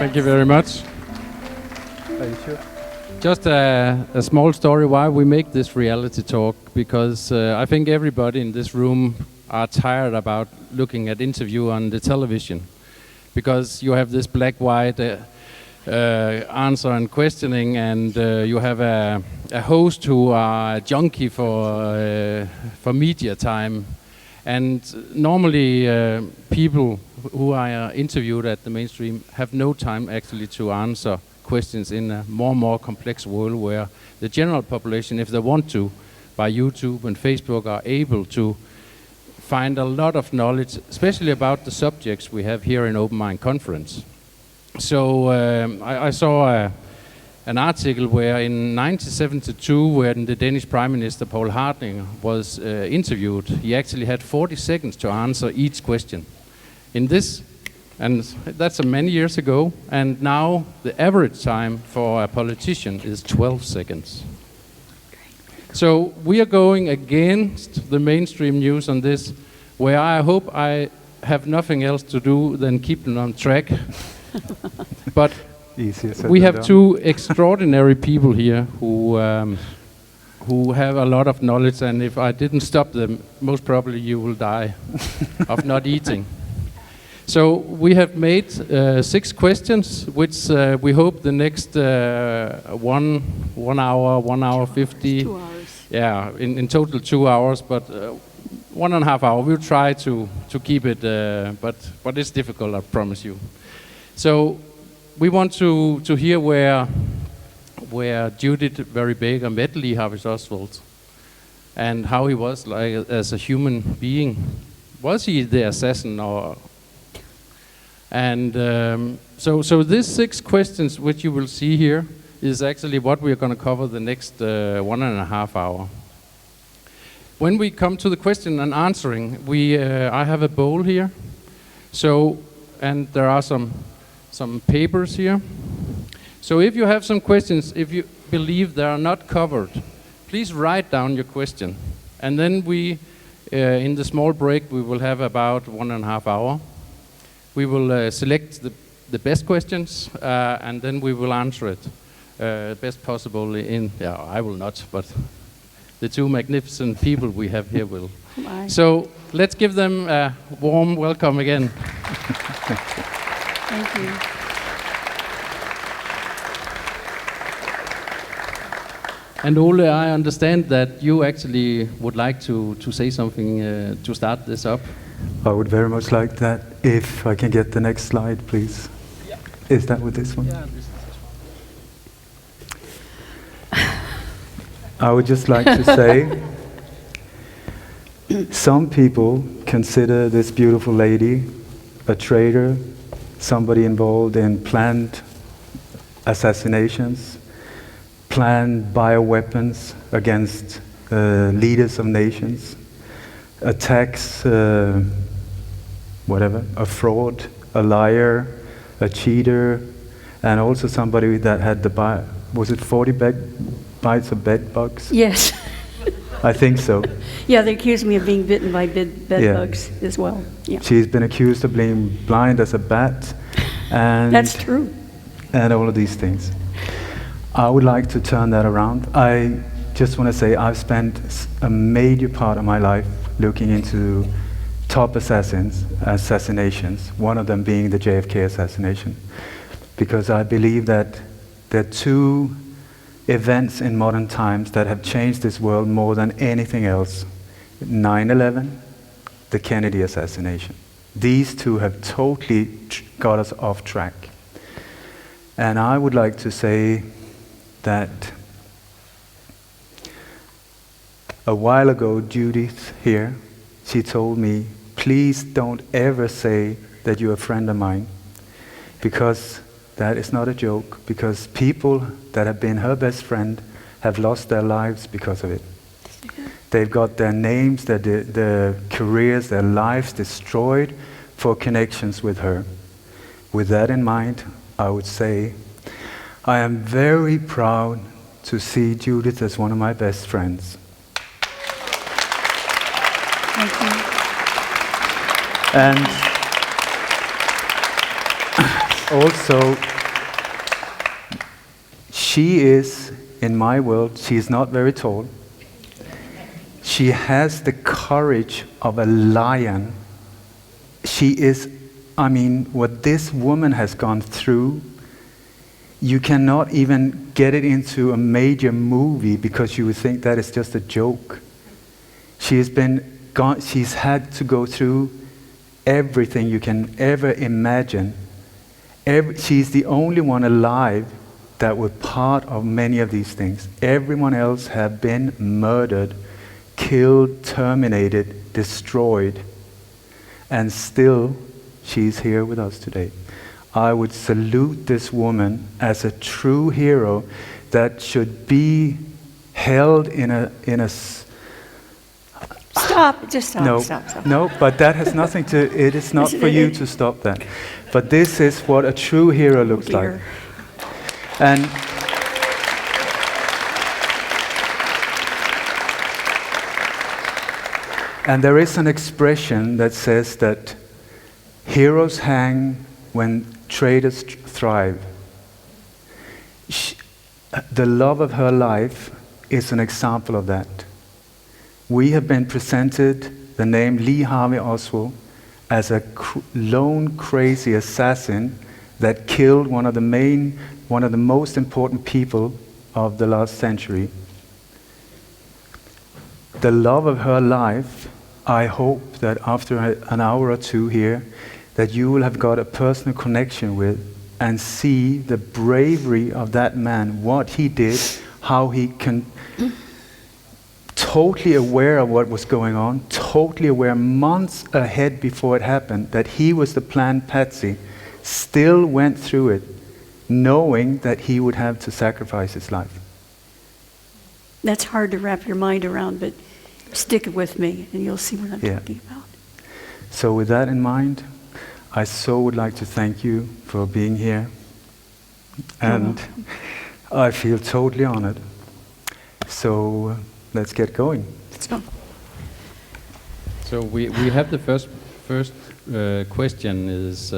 Thank you very much. Are you sure? Just a small story why we make this reality talk, because I think everybody in this room are tired about looking at interview on the television, because you have this black-white answer and questioning, and you have a host who are a junkie for media time. And normally people who are interviewed at the mainstream have no time actually to answer questions in a more complex world, where the general population, if they want to, by YouTube and Facebook, are able to find a lot of knowledge, especially about the subjects we have here in Open Mind Conference. So I saw an article where in 1972, when the Danish Prime Minister Poul Hartling was interviewed, he actually had 40 seconds to answer each question. In this, and that's many years ago, and now the average time for a politician is 12 seconds. So we are going against the mainstream news on this, where I hope I have nothing else to do than keep them on track. But we have two extraordinary people here who have a lot of knowledge, and if I didn't stop them, most probably you will die of not eating. So we have made 6 questions, which we hope the next 1 hour 50. 2 hours. Yeah, in total 2 hours, but 1.5 hours. We'll try to keep it, but it's difficult, I promise you. So we want to hear where Judyth Vary Baker met Harvey Oswald, and how he was like as a human being. Was he the assassin, or? And so these 6 questions, which you will see here, is actually what we are going to cover the next 1.5 hours. When we come to the question and answering, I have a bowl here. So, and there are some papers here. So if you have some questions, if you believe they are not covered, please write down your question. And then we, in the small break, we will have about 1.5 hours. We will select the best questions, and then we will answer it best possible in, I will not, but the two magnificent people we have here will. So let's give them a warm welcome again. Thank you. And Ole, I understand that you actually would like to say something to start this up. I would very much like that. If I can get the next slide, please. Yeah. Is that with this one? Yeah, this is I would just like to say, some people consider this beautiful lady a traitor, somebody involved in planned assassinations, planned bioweapons against leaders of nations, attacks, whatever, a fraud, a liar, a cheater, and also somebody that had was it 40 bites of bed bugs? Yes. I think so. Yeah, they accused me of being bitten by bed bugs as well. Yeah. She's been accused of being blind as a bat, and that's true. And all of these things. I would like to turn that around. I just want to say I've spent a major part of my life looking into top assassinations, one of them being the JFK assassination, because I believe that there are 2 events in modern times that have changed this world more than anything else. 9/11, the Kennedy assassination. These 2 have totally got us off track. And I would like to say that a while ago, Judyth here, she told me, please don't ever say that you're a friend of mine, because that is not a joke, because people that have been her best friend have lost their lives because of it. They've got their names, their careers, their lives destroyed for connections with her. With that in mind, I would say, I am very proud to see Judyth as one of my best friends. Thank you. And also, She is, in my world, she is not very tall. She has the courage of a lion. She is, I mean, what this woman has gone through, you cannot even get it into a major movie because you would think that is just a joke. She's had to go through everything you can ever imagine. She's the only one alive that was part of many of these things. Everyone else have been murdered, killed, terminated, destroyed, and still she's here with us today. I would salute this woman as a true hero that should be held in a Stop, just stop, no, stop. No, but that has nothing to, it is not for you to stop that. But this is what a true hero looks like. And there is an expression that says that heroes hang when traitors thrive. The love of her life is an example of that. We have been presented the name Lee Harvey Oswald as a lone crazy assassin that killed one of the most important people of the last century. The love of her life, I hope that after an hour or two here, that you will have got a personal connection with and see the bravery of that man, what he did, how he can totally aware of what was going on, totally aware months ahead before it happened, that he was the planned patsy, still went through it, knowing that he would have to sacrifice his life. That's hard to wrap your mind around, but stick with me and you'll see what I'm talking about. So with that in mind, I so would like to thank you for being here. And I feel totally honored. So let's get going. Let's go. So we have the first question is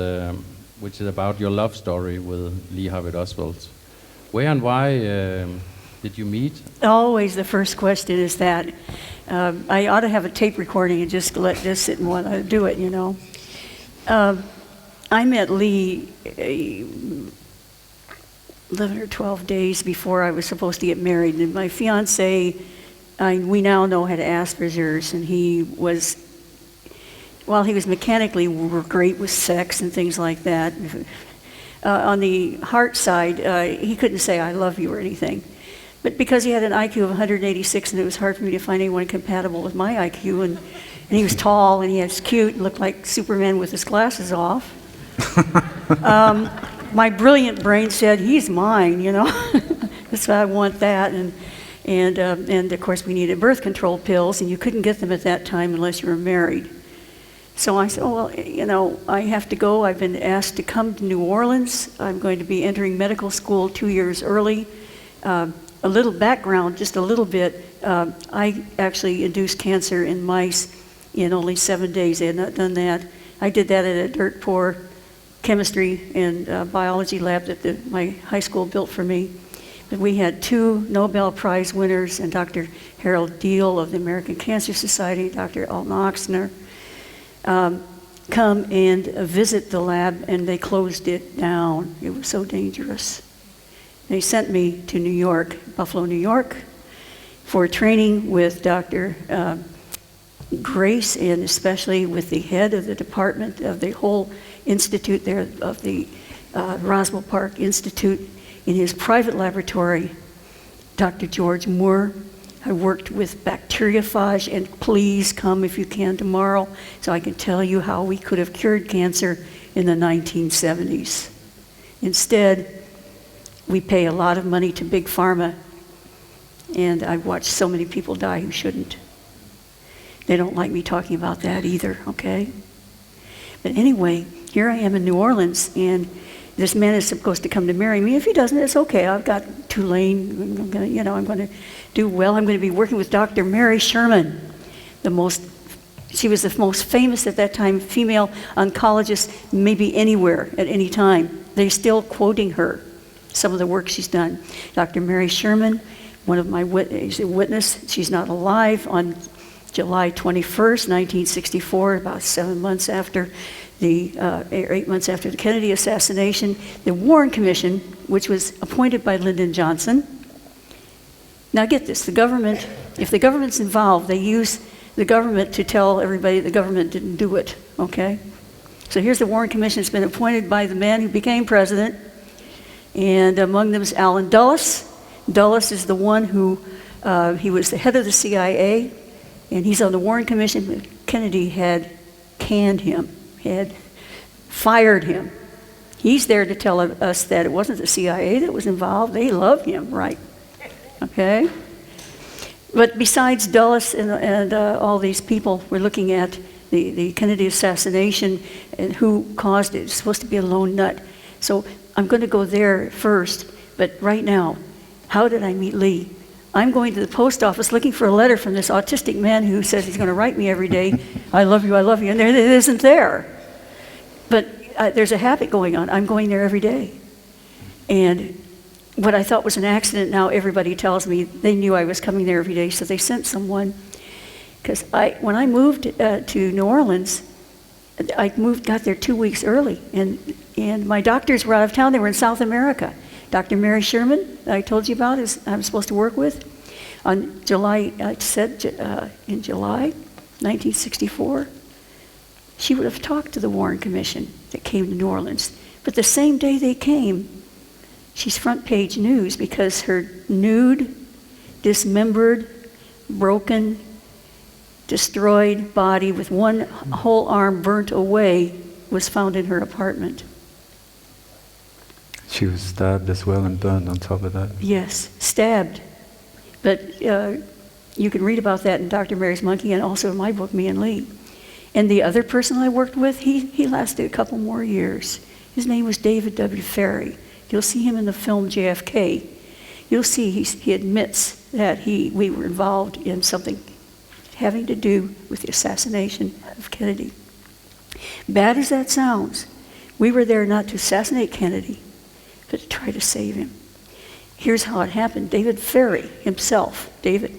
which is about your love story with Lee Harvey Oswald. Where and why did you meet? Always the first question is that. I ought to have a tape recording and just let this sit and want to do it, you know. I met Lee 11 or 12 days before I was supposed to get married. And my fiance, we now know, had Asperger's, and he was, while he was mechanically great with sex and things like that, on the heart side, he couldn't say I love you or anything. But because he had an IQ of 186, and it was hard for me to find anyone compatible with my IQ, and he was tall, and he was cute, and looked like Superman with his glasses off. My brilliant brain said, he's mine, you know. That's why I want that. And of course, we needed birth control pills, and you couldn't get them at that time unless you were married. So I said, oh, well, you know, I have to go. I've been asked to come to New Orleans. I'm going to be entering medical school 2 years early. A little background, just a little bit. I actually induced cancer in mice in only 7 days. They had not done that. I did that at a dirt poor chemistry and biology lab that my high school built for me. But we had 2 Nobel Prize winners, and Dr. Harold Deal of the American Cancer Society, Dr. Alton Oxner, come and visit the lab, and they closed it down. It was so dangerous. They sent me to New York, Buffalo, New York, for training with Dr. Grace, and especially with the head of the department of the whole institute there, of the Roswell Park Institute, in his private laboratory. Dr. George Moore. I worked with bacteriophage, and please come if you can tomorrow so I can tell you how we could have cured cancer in the 1970s. Instead, we pay a lot of money to Big Pharma, and I've watched so many people die who shouldn't. They don't like me talking about that either, okay? But anyway, here I am in New Orleans, and this man is supposed to come to marry me. If he doesn't, it's okay. I've got Tulane. I'm going to do well. I'm going to be working with Dr. Mary Sherman, she was the most famous at that time female oncologist maybe anywhere at any time. They're still quoting her. some of the work she's done. Dr. Mary Sherman, one of my is a witness. She's not alive. On July 21st, 1964, about 7 months after the, 8 months after the Kennedy assassination, the Warren Commission, which was appointed by Lyndon Johnson. Now get this, the government, if the government's involved, they use the government to tell everybody the government didn't do it, okay? So here's the Warren Commission. It's been appointed by the man who became president, and among them is Allen Dulles. Dulles is the one who, he was the head of the CIA, and he's on the Warren Commission. Kennedy had canned him, had fired him. He's there to tell us that it wasn't the CIA that was involved. They love him, right? Okay? But besides Dulles and all these people, we're looking at the Kennedy assassination and who caused it. It's supposed to be a lone nut. So I'm going to go there first, but right now, how did I meet Lee? I'm going to the post office looking for a letter from this autistic man who says he's going to write me every day, I love you, and there it isn't there. But there's a habit going on. I'm going there every day. And what I thought was an accident, now everybody tells me they knew I was coming there every day, so they sent someone. Because when I moved to New Orleans, got there 2 weeks early, and my doctors were out of town. They were in South America. Dr. Mary Sherman, that I told you about, I'm supposed to work with. On July, in July 1964, she would have talked to the Warren Commission that came to New Orleans. But the same day they came, she's front page news because her nude, dismembered, broken, destroyed body with one whole arm burnt away was found in her apartment. She was stabbed as well and burned on top of that. Yes, stabbed. But you can read about that in Dr. Mary's Monkey and also in my book, Me and Lee. And the other person I worked with, he lasted a couple more years. His name was David W. Ferrie. You'll see him in the film JFK. You'll see he admits that we were involved in something having to do with the assassination of Kennedy. Bad as that sounds, we were there not to assassinate Kennedy, but to try to save him. Here's how it happened. David Ferrie himself, David,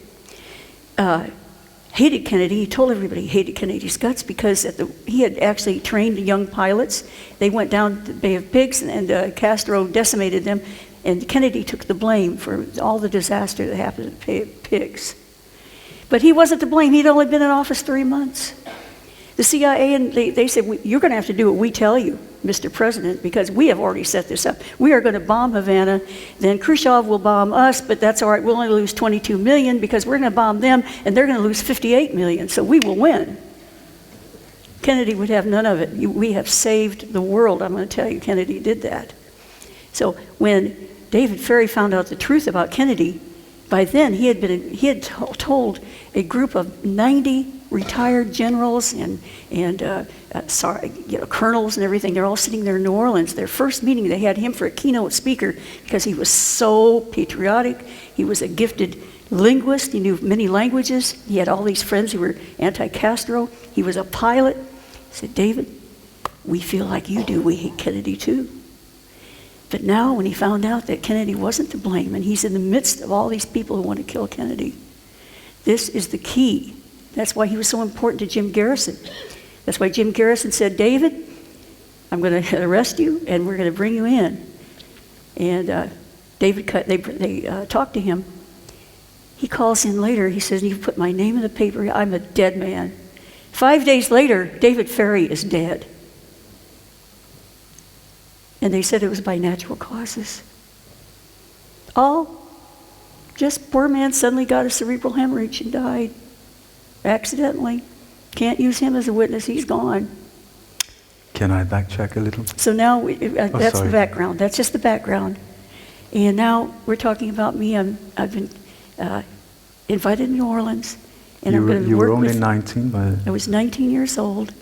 hated Kennedy. He told everybody he hated Kennedy's guts because he had actually trained young pilots. They went down to the Bay of Pigs and Castro decimated them, and Kennedy took the blame for all the disaster that happened at the Bay of Pigs. But he wasn't to blame. He'd only been in office 3 months. The CIA, and they said, you're going to have to do what we tell you, Mr. President, because we have already set this up. We are going to bomb Havana, then Khrushchev will bomb us, but that's all right. We'll only lose 22 million because we're going to bomb them, and they're going to lose 58 million, so we will win. Kennedy would have none of it. We have saved the world. I'm going to tell you, Kennedy did that. So when David Ferrie found out the truth about Kennedy, by then he had told a group of 90 retired generals and colonels and everything. They're all sitting there in New Orleans. Their first meeting, they had him for a keynote speaker because he was so patriotic. He was a gifted linguist. He knew many languages. He had all these friends who were anti-Castro. He was a pilot. He said, David, we feel like you do. We hate Kennedy too. But now when he found out that Kennedy wasn't to blame and he's in the midst of all these people who want to kill Kennedy, this is the key. That's why he was so important to Jim Garrison. That's why Jim Garrison said, David, I'm going to arrest you and we're going to bring you in. And they talked to him. He calls in later. He says, you've put my name in the paper. I'm a dead man. 5 days later, David Ferrie is dead. And they said it was by natural causes. Just poor man suddenly got a cerebral hemorrhage and died. Accidentally. Can't use him as a witness, he's gone. Can I backtrack a little? So now, that's the background. That's just the background. And now we're talking about me. I've been invited to New Orleans. And I'm going to work with... You were only 19 by... I was 19 years old.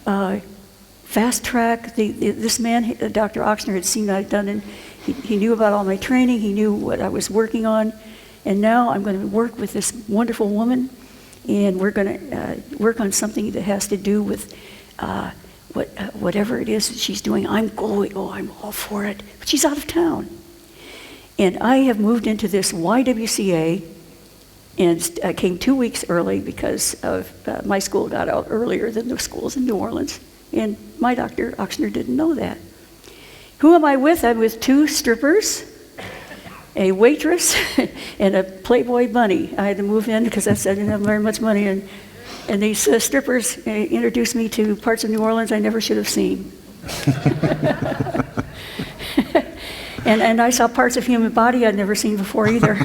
Fast track, this man, Dr. Oxner, had seen what I'd done, and he knew about all my training, he knew what I was working on, and now I'm going to work with this wonderful woman, and we're going to work on something that has to do with whatever it is that she's doing. I'm all for it, but she's out of town. And I have moved into this YWCA, and I came 2 weeks early because of my school got out earlier than the schools in New Orleans. And my doctor, Oxner, didn't know that. Who am I with? I'm with 2 strippers, a waitress, and a Playboy bunny. I had to move in because I didn't have very much money. And these strippers introduced me to parts of New Orleans I never should have seen. And I saw parts of human body I'd never seen before either.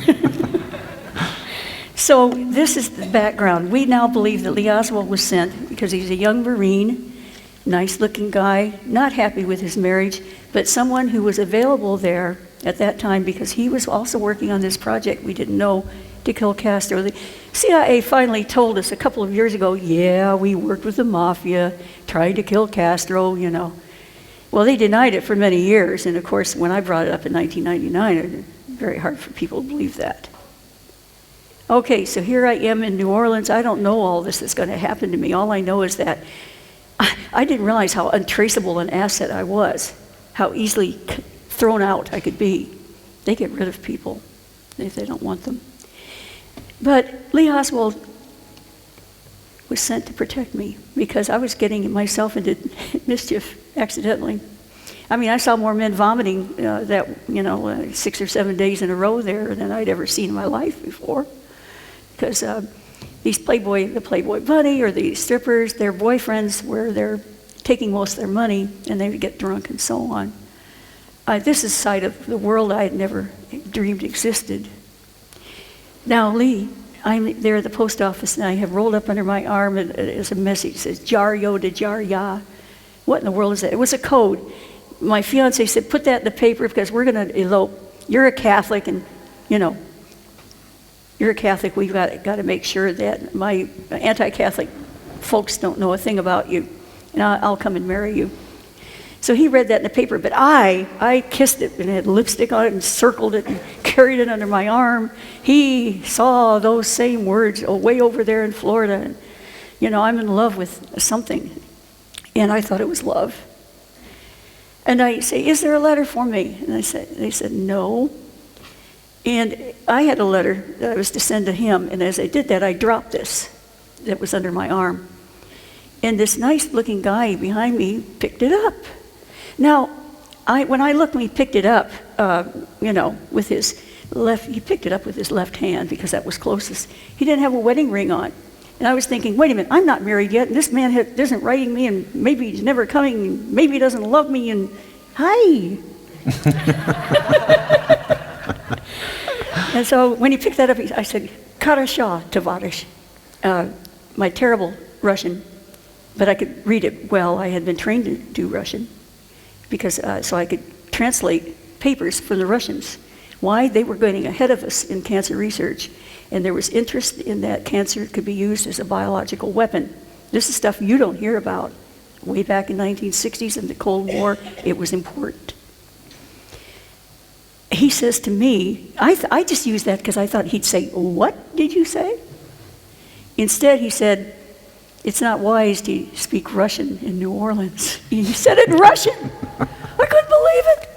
So this is the background. We now believe that Lee Oswald was sent because he's a young Marine, nice-looking guy, not happy with his marriage, but someone who was available there at that time because he was also working on this project we didn't know to kill Castro. The CIA finally told us a couple of years ago, yeah, we worked with the Mafia, tried to kill Castro, you know. Well, they denied it for many years, and of course, when I brought it up in 1999, it was very hard for people to believe that. Okay, so here I am in New Orleans. I don't know all this that's going to happen to me. All I know is that I didn't realize how untraceable an asset I was, how easily thrown out I could be. They get rid of people if they don't want them. But Lee Oswald was sent to protect me because I was getting myself into mischief accidentally. I mean, I saw more men vomiting 6 or 7 days in a row there than I'd ever seen in my life before. Because the Playboy bunny or the strippers, their boyfriends they're taking most of their money and they would get drunk and so on. This is a side of the world I had never dreamed existed. Now, Lee, I'm there at the post office and I have rolled up under my arm and there's a message that says, Jar Yo to Jar Ya. What in the world is that? It was a code. My fiance said, put that in the paper because we're going to elope. You're a Catholic and, you're a Catholic. We've got to make sure that my anti-Catholic folks don't know a thing about you. And I'll come and marry you. So he read that in the paper, but I kissed it and had lipstick on it and circled it and carried it under my arm. He saw those same words way over there in Florida. And, I'm in love with something. And I thought it was love. And I say, is there a letter for me? And they said, no. And I had a letter that I was to send to him. And as I did that, I dropped this that was under my arm. And this nice-looking guy behind me picked it up. Now, when I looked when he picked it up, with his he picked it up with his left hand because that was closest. He didn't have a wedding ring on. And I was thinking, wait a minute, I'm not married yet, and this man isn't writing me, and maybe he's never coming, and maybe he doesn't love me, and hi. And so when he picked that up, I said, Karasha, Tovarish, my terrible Russian, but I could read it well. I had been trained to do Russian, because so I could translate papers from the Russians. Why? They were getting ahead of us in cancer research, and there was interest in that cancer could be used as a biological weapon. This is stuff you don't hear about. Way back in the 1960s in the Cold War, it was important. He says to me, I just used that because I thought he'd say, what did you say? Instead, he said, it's not wise to speak Russian in New Orleans. He said it in Russian. I couldn't believe it.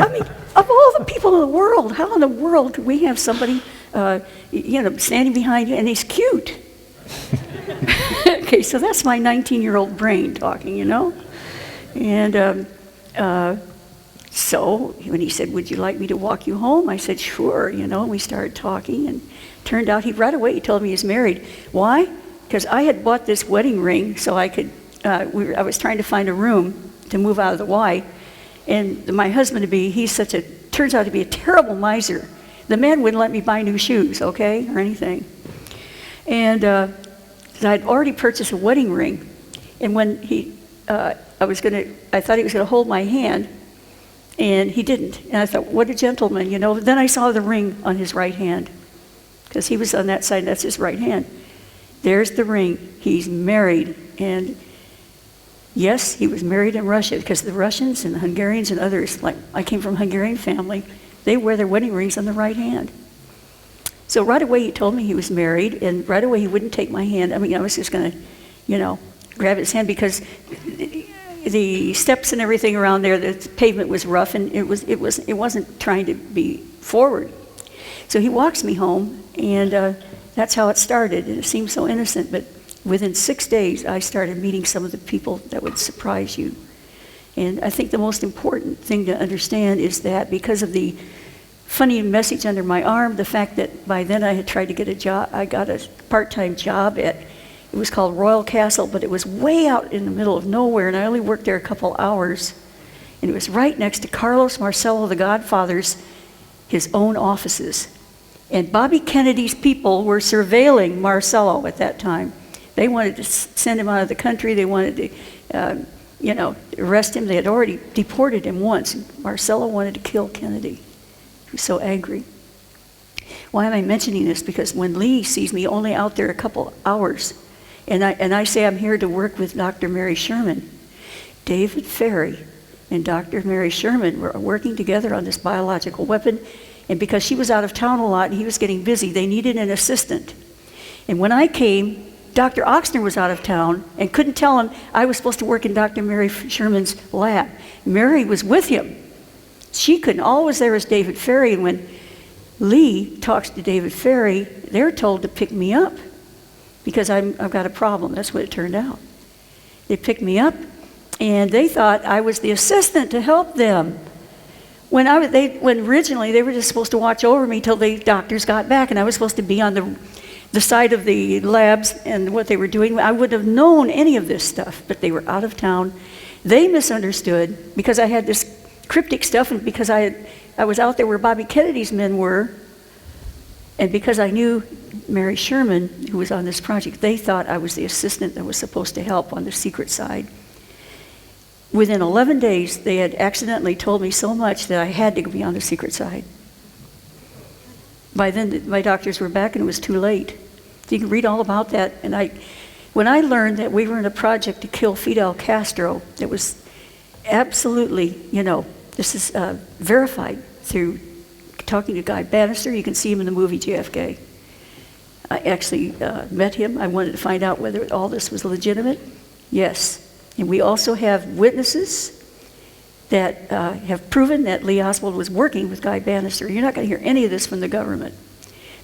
I mean, of all the people in the world, how in the world could we have somebody, standing behind you and he's cute? Okay, so that's my 19-year-old brain talking, And so when he said, would you like me to walk you home? I said, sure, and we started talking, and turned out right away he told me he's married. Why? Because I had bought this wedding ring so I could, I was trying to find a room to move out of the Y, and my husband-to-be, turns out to be a terrible miser. The man wouldn't let me buy new shoes, okay, or anything. And I'd already purchased a wedding ring, and when I thought he was gonna hold my hand, and he didn't. And I thought, what a gentleman, Then I saw the ring on his right hand, because he was on that side, and that's his right hand. There's the ring. He's married. And yes, he was married in Russia, because the Russians and the Hungarians and others, like I came from a Hungarian family, they wear their wedding rings on the right hand. So right away he told me he was married, and right away he wouldn't take my hand. I mean, I was just going to, grab his hand, because the steps and everything around there, the pavement was rough, and it wasn't trying to be forward. So he walks me home, and that's how it started. And it seems so innocent, but within 6 days, I started meeting some of the people that would surprise you. And I think the most important thing to understand is that because of the funny message under my arm, the fact that by then I had tried to get a job, I got a part-time job at, it was called Royal Castle, but it was way out in the middle of nowhere, and I only worked there a couple hours. And it was right next to Carlos Marcello, the Godfather's, his own offices. And Bobby Kennedy's people were surveilling Marcello at that time. They wanted to send him out of the country. They wanted to, arrest him. They had already deported him once. Marcello wanted to kill Kennedy. He was so angry. Why am I mentioning this? Because when Lee sees me only out there a couple hours, and I say I'm here to work with Dr. Mary Sherman, David Ferrie and Dr. Mary Sherman were working together on this biological weapon, and because she was out of town a lot and he was getting busy, they needed an assistant. And when I came, Dr. Oxner was out of town and couldn't tell him I was supposed to work in Dr. Mary Sherman's lab. Mary was with him. She couldn't. All was there was David Ferrie, and when Lee talks to David Ferrie, they're told to pick me up because I've got a problem. That's what it turned out. They picked me up, and they thought I was the assistant to help them. When originally they were just supposed to watch over me till the doctors got back, and I was supposed to be on the side of the labs and what they were doing. I wouldn't have known any of this stuff, but they were out of town. They misunderstood because I had this cryptic stuff, and because I was out there where Bobby Kennedy's men were, and because I knew Mary Sherman, who was on this project, they thought I was the assistant that was supposed to help on the secret side. Within 11 days, they had accidentally told me so much that I had to be on the secret side. By then, my doctors were back, and it was too late. So you can read all about that. And when I learned that we were in a project to kill Fidel Castro, it was absolutely, this is verified through talking to Guy Bannister. You can see him in the movie JFK. I actually met him. I wanted to find out whether all this was legitimate. Yes. And we also have witnesses that have proven that Lee Oswald was working with Guy Bannister. You're not going to hear any of this from the government.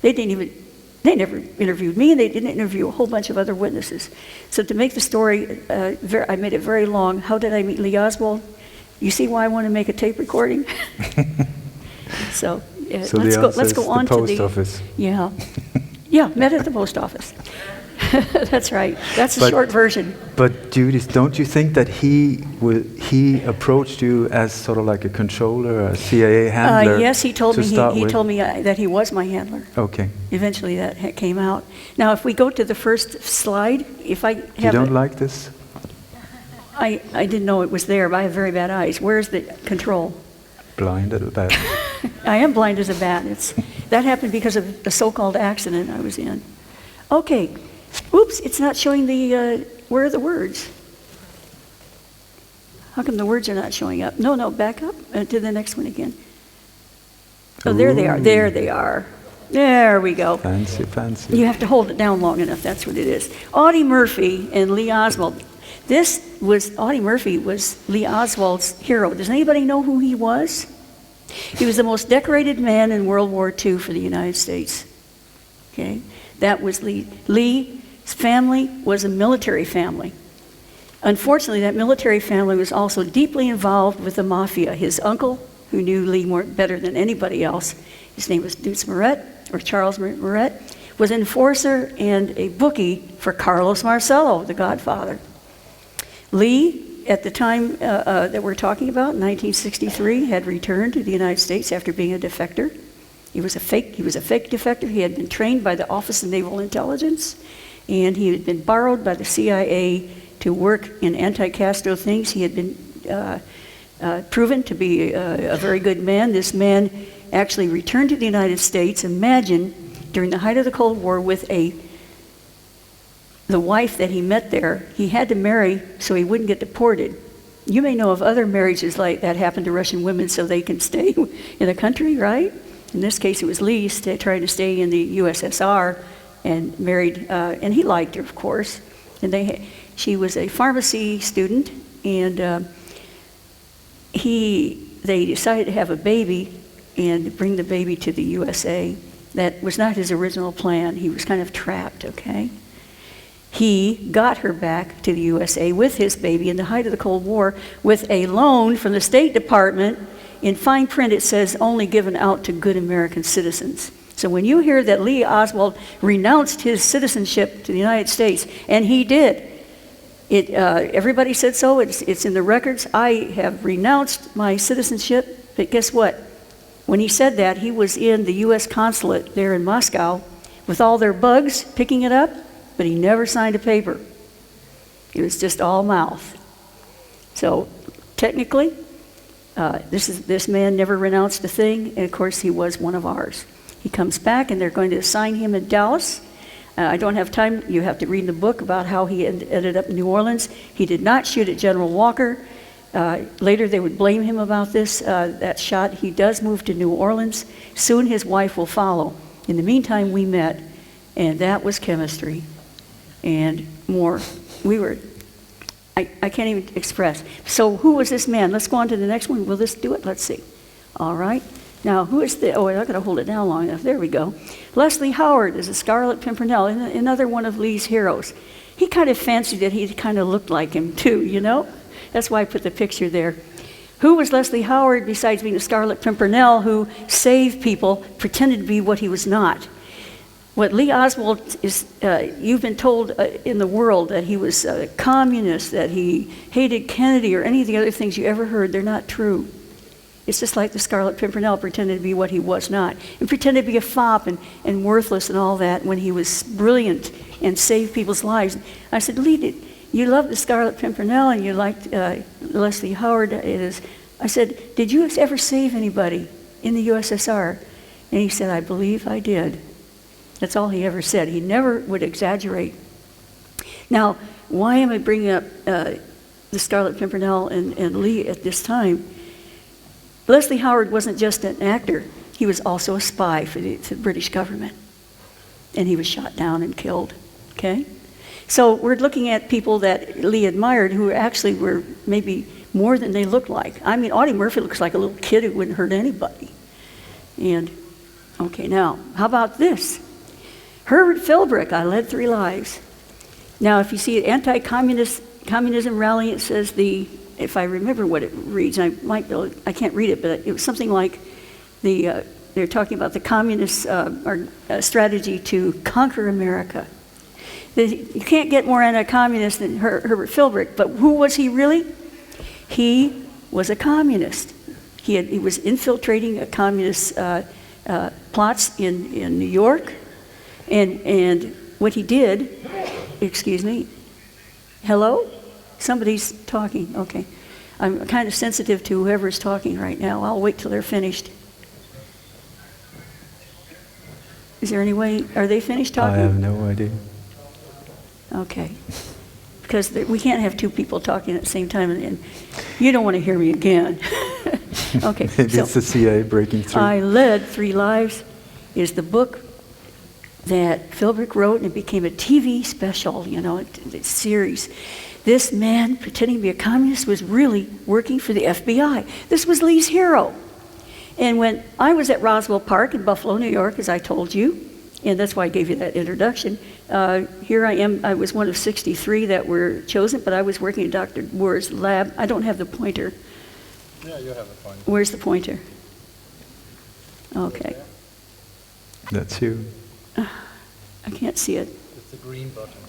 They never interviewed me, and they didn't interview a whole bunch of other witnesses. So to make the story, I made it very long. How did I meet Lee Oswald? You see why I want to make a tape recording? So let's go on to the post office. Yeah, met at the post office. That's right. That's the short version. But Judyth, don't you think that he approached you as sort of like a controller, a CIA handler? Yes, he told me that he was my handler. Okay. Eventually, that came out. Now, if we go to the first slide, if I have you don't like this? I didn't know it was there, but I have very bad eyes. Where's the control? Blind as a bat. I am blind as a bat. That happened because of the so-called accident I was in. Okay. Oops, it's not showing where are the words? How come the words are not showing up? No, back up to the next one again. Oh, there they are. There they are. There we go. Fancy. You have to hold it down long enough. That's what it is. Audie Murphy and Lee Oswald. Audie Murphy was Lee Oswald's hero. Does anybody know who he was? He was the most decorated man in World War II for the United States. Okay, that was Lee. Lee's family was a military family. Unfortunately, that military family was also deeply involved with the mafia. His uncle, who knew Lee better than anybody else, his name was Charles Moret, was an enforcer and a bookie for Carlos Marcello, the Godfather. Lee, at the time that we're talking about, 1963, had returned to the United States after being a defector. He was a fake defector. He had been trained by the Office of Naval Intelligence, and he had been borrowed by the CIA to work in anti-Castro things. He had been proven to be a very good man. This man actually returned to the United States, imagine, during the height of the Cold War with the wife that he met there. He had to marry so he wouldn't get deported. You may know of other marriages like that happen to Russian women so they can stay in the country, right? In this case, it was Lee trying to stay in the USSR and married, and he liked her, of course. And she was a pharmacy student, and they decided to have a baby and bring the baby to the USA. That was not his original plan. He was kind of trapped, okay? He got her back to the USA with his baby in the height of the Cold War with a loan from the State Department. In fine print, it says only given out to good American citizens. So when you hear that Lee Oswald renounced his citizenship to the United States, and he did, everybody said so, it's in the records. I have renounced my citizenship, but guess what? When he said that, he was in the U.S. consulate there in Moscow with all their bugs picking it up, but he never signed a paper. It was just all mouth. So technically, this man never renounced a thing, and of course he was one of ours. He comes back, and they're going to assign him in Dallas. I don't have time. You have to read the book about how he ended up in New Orleans. He did not shoot at General Walker. Later they would blame him about this, that shot. He does move to New Orleans. Soon his wife will follow. In the meantime, we met, and that was chemistry and more. I can't even express. So who was this man? Let's go on to the next one. Will this do it? Let's see. All right. Now, who is the, I'm not going to hold it down long enough. There we go. Leslie Howard is a Scarlet Pimpernel, another one of Lee's heroes. He kind of fancied that he kind of looked like him too, you know? That's why I put the picture there. Who was Leslie Howard besides being a Scarlet Pimpernel who saved people, pretended to be what he was not? What Lee Oswald is, you've been told in the world that he was a communist, that he hated Kennedy or any of the other things you ever heard, they're not true. It's just like the Scarlet Pimpernel pretended to be what he was not, and pretended to be a fop and worthless and all that when he was brilliant and saved people's lives. I said, Lee, you love the Scarlet Pimpernel and you liked Leslie Howard. I said, did you ever save anybody in the USSR? And he said, I believe I did. That's all he ever said. He never would exaggerate. Now, why am I bringing up the Scarlet Pimpernel and Lee at this time? Leslie Howard wasn't just an actor. He was also a spy for the British government. And he was shot down and killed, okay? So we're looking at people that Lee admired who actually were maybe more than they looked like. I mean, Audie Murphy looks like a little kid who wouldn't hurt anybody. And, okay, now, how about this? Herbert Philbrick, I Led 3 Lives. Now, if you see an anti-communism rally, it says if I remember what it reads, I can't read it, but it was something like they're talking about the communist strategy to conquer America. You can't get more anti-communist than Herbert Philbrick, but who was he really? He was a communist. He was infiltrating a communist plots in New York, and what he did, excuse me, hello? Somebody's talking, okay. I'm kind of sensitive to whoever's talking right now. I'll wait till they're finished. Is there any way, are they finished talking? I have no idea. Okay. Because we can't have two people talking at the same time, and you don't want to hear me again. Okay. Maybe it's the CIA breaking through. I Led 3 Lives is the book that Philbrick wrote, and it became a TV special, you know, a series. This man, pretending to be a communist, was really working for the FBI. This was Lee's hero. And when I was at Roswell Park in Buffalo, New York, as I told you, and that's why I gave you that introduction, here I am. I was one of 63 that were chosen, but I was working at Dr. Moore's lab. I don't have the pointer. Yeah, you have the pointer. Where's the pointer? Okay. That's you. I can't see it. It's the green button.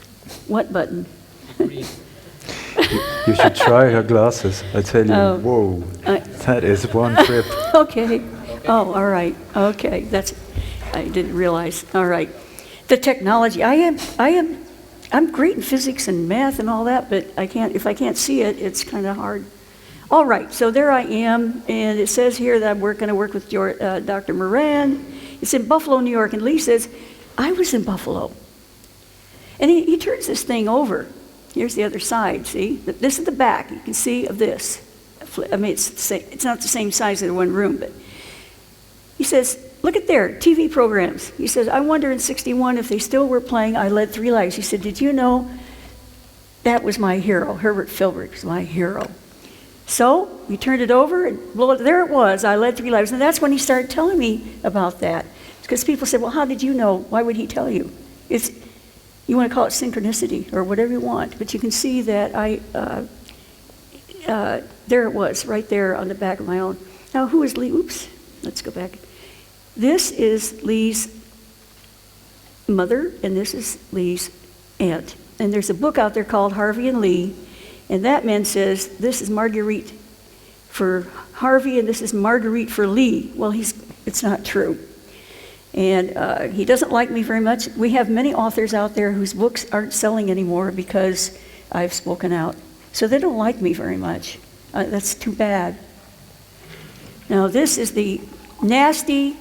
What button? The green. You should try her glasses. I tell you, whoa, that is one trip. Okay. Oh, all right. Okay, I didn't realize. All right. The technology. I'm great in physics and math and all that, but if I can't see it, it's kind of hard. All right. So there I am, and it says here that I'm going to work with Dr. Moran. It's in Buffalo, New York, and Lee says, I was in Buffalo. And he turns this thing over. Here's the other side, see? This is the back, you can see, of this. I mean, it's not the same size of the one room, but he says, look at there, TV programs. He says, I wonder in '61 if they still were playing I Led 3 Lives. He said, did you know That was my hero. Herbert Philbrick was my hero. So we turned it over, and well, there it was. I led 3 lives. And that's when he started telling me about that. Because people said, well, how did you know? Why would he tell you? You want to call it synchronicity or whatever you want. But you can see that there it was, right there on the back of my own. Now, who is Lee? Oops, let's go back. This is Lee's mother, and this is Lee's aunt. And there's a book out there called Harvey and Lee, and that man says, this is Marguerite for Harvey, and this is Marguerite for Lee. Well, it's not true. And he doesn't like me very much. We have many authors out there whose books aren't selling anymore because I've spoken out. So they don't like me very much. That's too bad. Now, this is the nasty,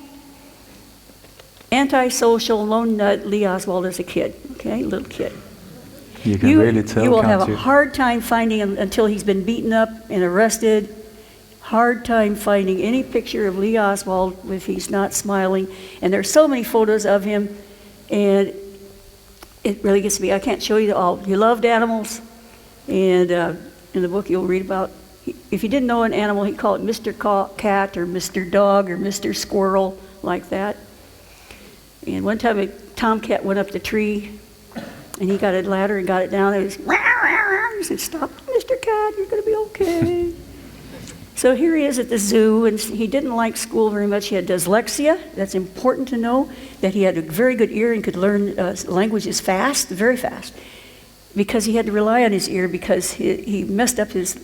antisocial, lone nut Lee Oswald as a kid, okay, little kid. You can really tell, you will can't have a hard time finding him until he's been beaten up and arrested. Hard time finding any picture of Lee Oswald if he's not smiling. And there's so many photos of him, and it really gets me. I can't show you all. He loved animals, and in the book you'll read about, if you didn't know an animal, he'd call it Mr. Cat or Mr. Dog or Mr. Squirrel, like that. And one time a tomcat went up the tree, and he got a ladder and got it down. It was, he said, stop, Mr. Cat, you're going to be okay. So here he is at the zoo, and he didn't like school very much. He had dyslexia. That's important to know, that he had a very good ear and could learn languages fast, very fast, because he had to rely on his ear because he messed up his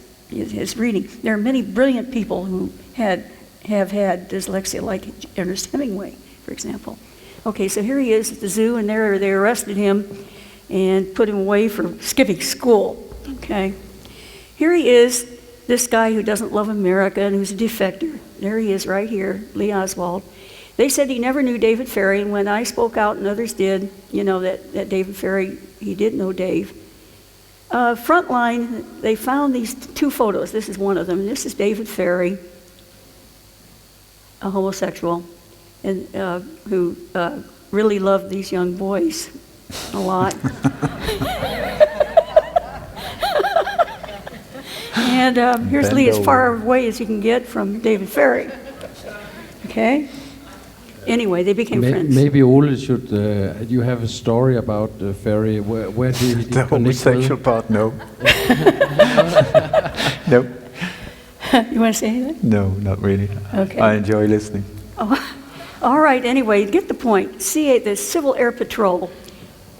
reading. There are many brilliant people who have had dyslexia, like Ernest Hemingway, for example. Okay, so here he is at the zoo, and there they arrested him and put him away for skipping school. Okay, here he is, this guy who doesn't love America and who's a defector. There he is right here, Lee Oswald. They said he never knew David Ferrie, and when I spoke out and others did, you know, that David Ferrie, he did know Dave. Frontline, they found these 2 photos. This is one of them. This is David Ferrie, a homosexual, and who really loved these young boys a lot. And here's Lee, as far away as you can get from David Ferrie. Okay? Anyway, they became friends. Maybe Ole should, you have a story about Ferrie. Where did he the homosexual part, no. Nope. You want to say anything? No, not really. Okay. I enjoy listening. Oh, all right, anyway, get the point. CA, the Civil Air Patrol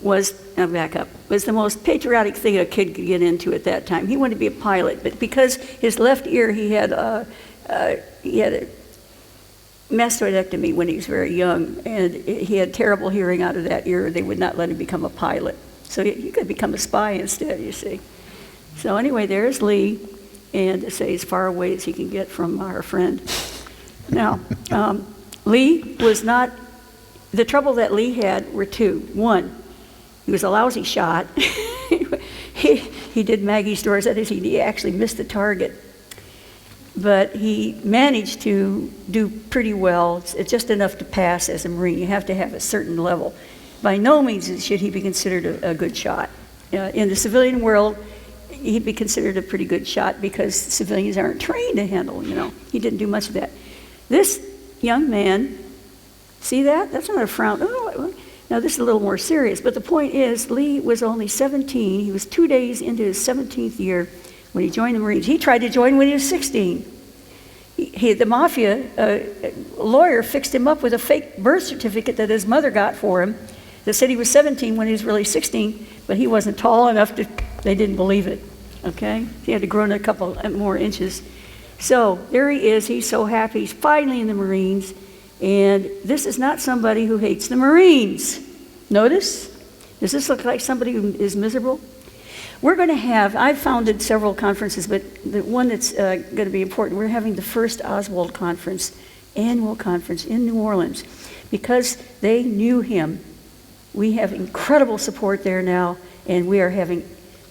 was, now back up, was the most patriotic thing a kid could get into at that time. He wanted to be a pilot, but because his left ear, he had a mastoidectomy when he was very young, and he had terrible hearing out of that ear. They would not let him become a pilot. So he could become a spy instead, you see. So anyway, there's Lee, and to say as far away as he can get from our friend. Now, Lee was not, the trouble that Lee had were 2. 1, he was a lousy shot. he did Maggie's doors, that is, he actually missed the target. But he managed to do pretty well. It's just enough to pass as a Marine. You have to have a certain level. By no means should he be considered a good shot. In the civilian world, he'd be considered a pretty good shot because civilians aren't trained to handle, you know. He didn't do much of that. This young man, see that? That's not a frown. Oh, now this is a little more serious, but the point is, Lee was only 17. He was 2 days into his 17th year when he joined the Marines. He tried to join when he was 16. The Mafia lawyer fixed him up with a fake birth certificate that his mother got for him that said he was 17 when he was really 16, but he wasn't tall enough to, they didn't believe it, okay? He had to grow in a couple more inches. So there he is, he's so happy, he's finally in the Marines, and this is not somebody who hates the Marines. Notice? Does this look like somebody who is miserable? We're going to have, I've founded several conferences, but the one that's going to be important, we're having the first Oswald conference, annual conference in New Orleans, because they knew him. We have incredible support there now, and we are having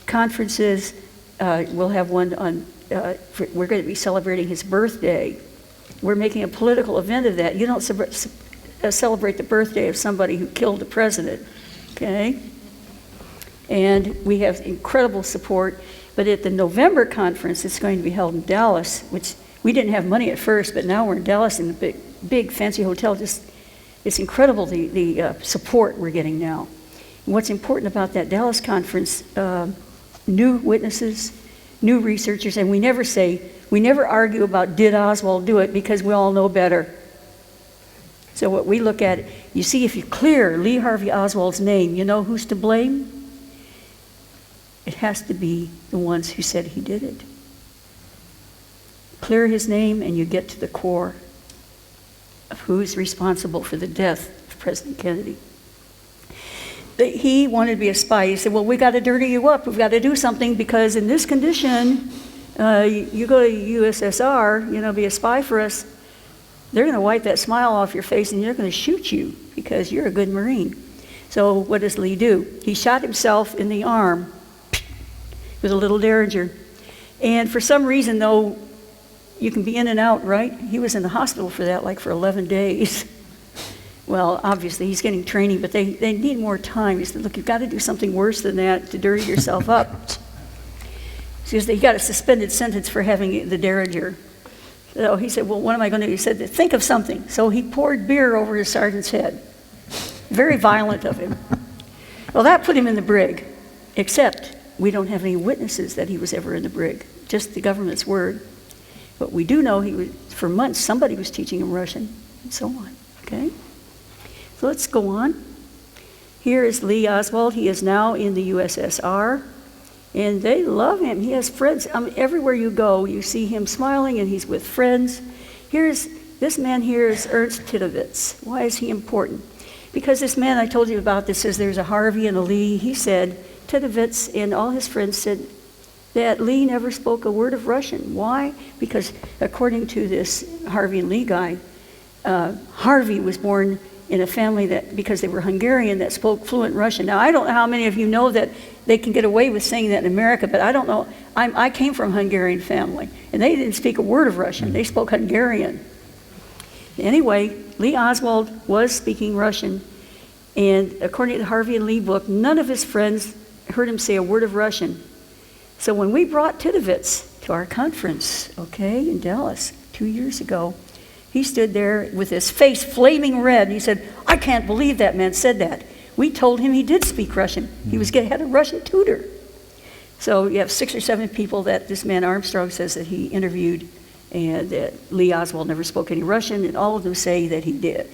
conferences. We'll have one on, we're going to be celebrating his birthday. We're making a political event of that. You don't celebrate the birthday of somebody who killed the president, okay? And we have incredible support. But at the November conference, it's going to be held in Dallas, which we didn't have money at first, but now we're in Dallas in a big fancy hotel. It's incredible the support we're getting now. And what's important about that Dallas conference, new witnesses, new researchers, and we never argue about did Oswald do it, because we all know better. So what we look at, you see, if you clear Lee Harvey Oswald's name, you know who's to blame? It has to be the ones who said he did it. Clear his name and you get to the core of who's responsible for the death of President Kennedy. He wanted to be a spy. He said, well, we got to dirty you up. We've got to do something, because in this condition, you go to USSR, be a spy for us, they're going to wipe that smile off your face and they're going to shoot you because you're a good Marine. So what does Lee do? He shot himself in the arm with a little Derringer. And for some reason, though, you can be in and out, right? He was in the hospital for that, like for 11 days. Well, obviously, he's getting training, but they need more time. He said, look, you've got to do something worse than that to dirty yourself up. Because he got a suspended sentence for having the Derringer. So he said, well, what am I going to do? He said, think of something. So he poured beer over his sergeant's head. Very violent of him. Well, that put him in the brig, except we don't have any witnesses that he was ever in the brig, just the government's word. But we do know for months, somebody was teaching him Russian, and so on, okay? So let's go on. Here is Lee Oswald. He is now in the USSR, and they love him. He has friends. Everywhere you go, you see him smiling, and he's with friends. This man here is Ernst Titovitz. Why is he important? Because this man I told you about that says there's a Harvey and a Lee, he said, Titovitz and all his friends said that Lee never spoke a word of Russian. Why? Because according to this Harvey and Lee guy, Harvey was born in a family that, because they were Hungarian, that spoke fluent Russian. Now, I don't know how many of you know that they can get away with saying that in America, but I don't know. I came from a Hungarian family, and they didn't speak a word of Russian. They spoke Hungarian. Anyway, Lee Oswald was speaking Russian, and according to the Harvey and Lee book, none of his friends heard him say a word of Russian. So when we brought Titovitz to our conference, okay, in Dallas 2 years ago, he stood there with his face flaming red, and he said, I can't believe that man said that. We told him he did speak Russian. He had a Russian tutor. So you have 6 or 7 people that this man Armstrong says that he interviewed, and that Lee Oswald never spoke any Russian, and all of them say that he did.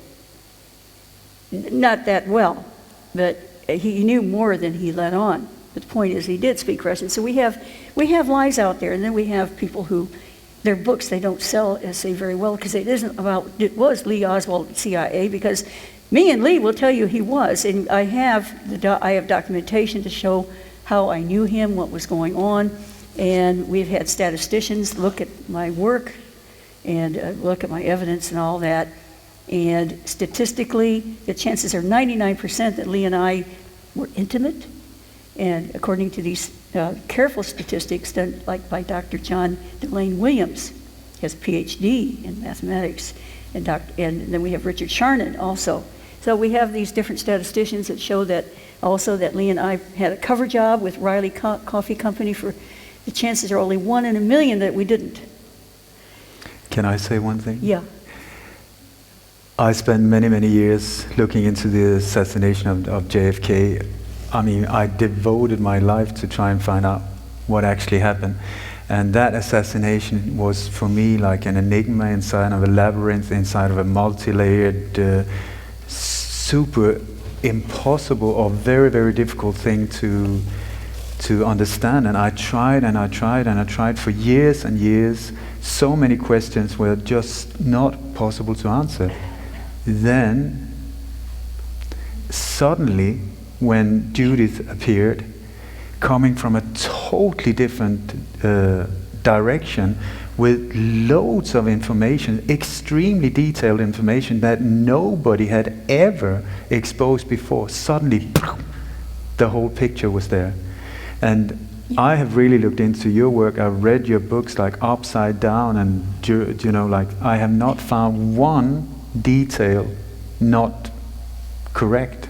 Not that well, but he knew more than he let on. But the point is, he did speak Russian. So we have lies out there, and then we have people who, their books they don't sell essay very well, because it isn't about, it was Lee Oswald CIA, because me and Lee will tell you he was, and I have documentation to show how I knew him, what was going on, and we've had statisticians look at my work and look at my evidence and all that, and statistically, the chances are 99% that Lee and I were intimate, and according to these careful statistics done like by Dr. John Delane Williams, he has a PhD in mathematics, and then we have Richard Charnon also. So we have these different statisticians that show that also that Lee and I had a cover job with Riley Coffee Company for, the chances are only 1 in a million that we didn't. Can I say one thing? Yeah. I spent many, many years looking into the assassination of JFK. I mean, I devoted my life to try and find out what actually happened. And that assassination was, for me, like an enigma inside of a labyrinth, inside of a multi-layered, super impossible or very, very difficult thing to understand. And I tried and I tried and I tried for years and years. So many questions were just not possible to answer. Then, suddenly, when Judyth appeared, coming from a totally different direction, with loads of information, extremely detailed information that nobody had ever exposed before, suddenly, the whole picture was there. And I have really looked into your work. I've read your books like Upside Down, and you know, like I have not found one detail not correct.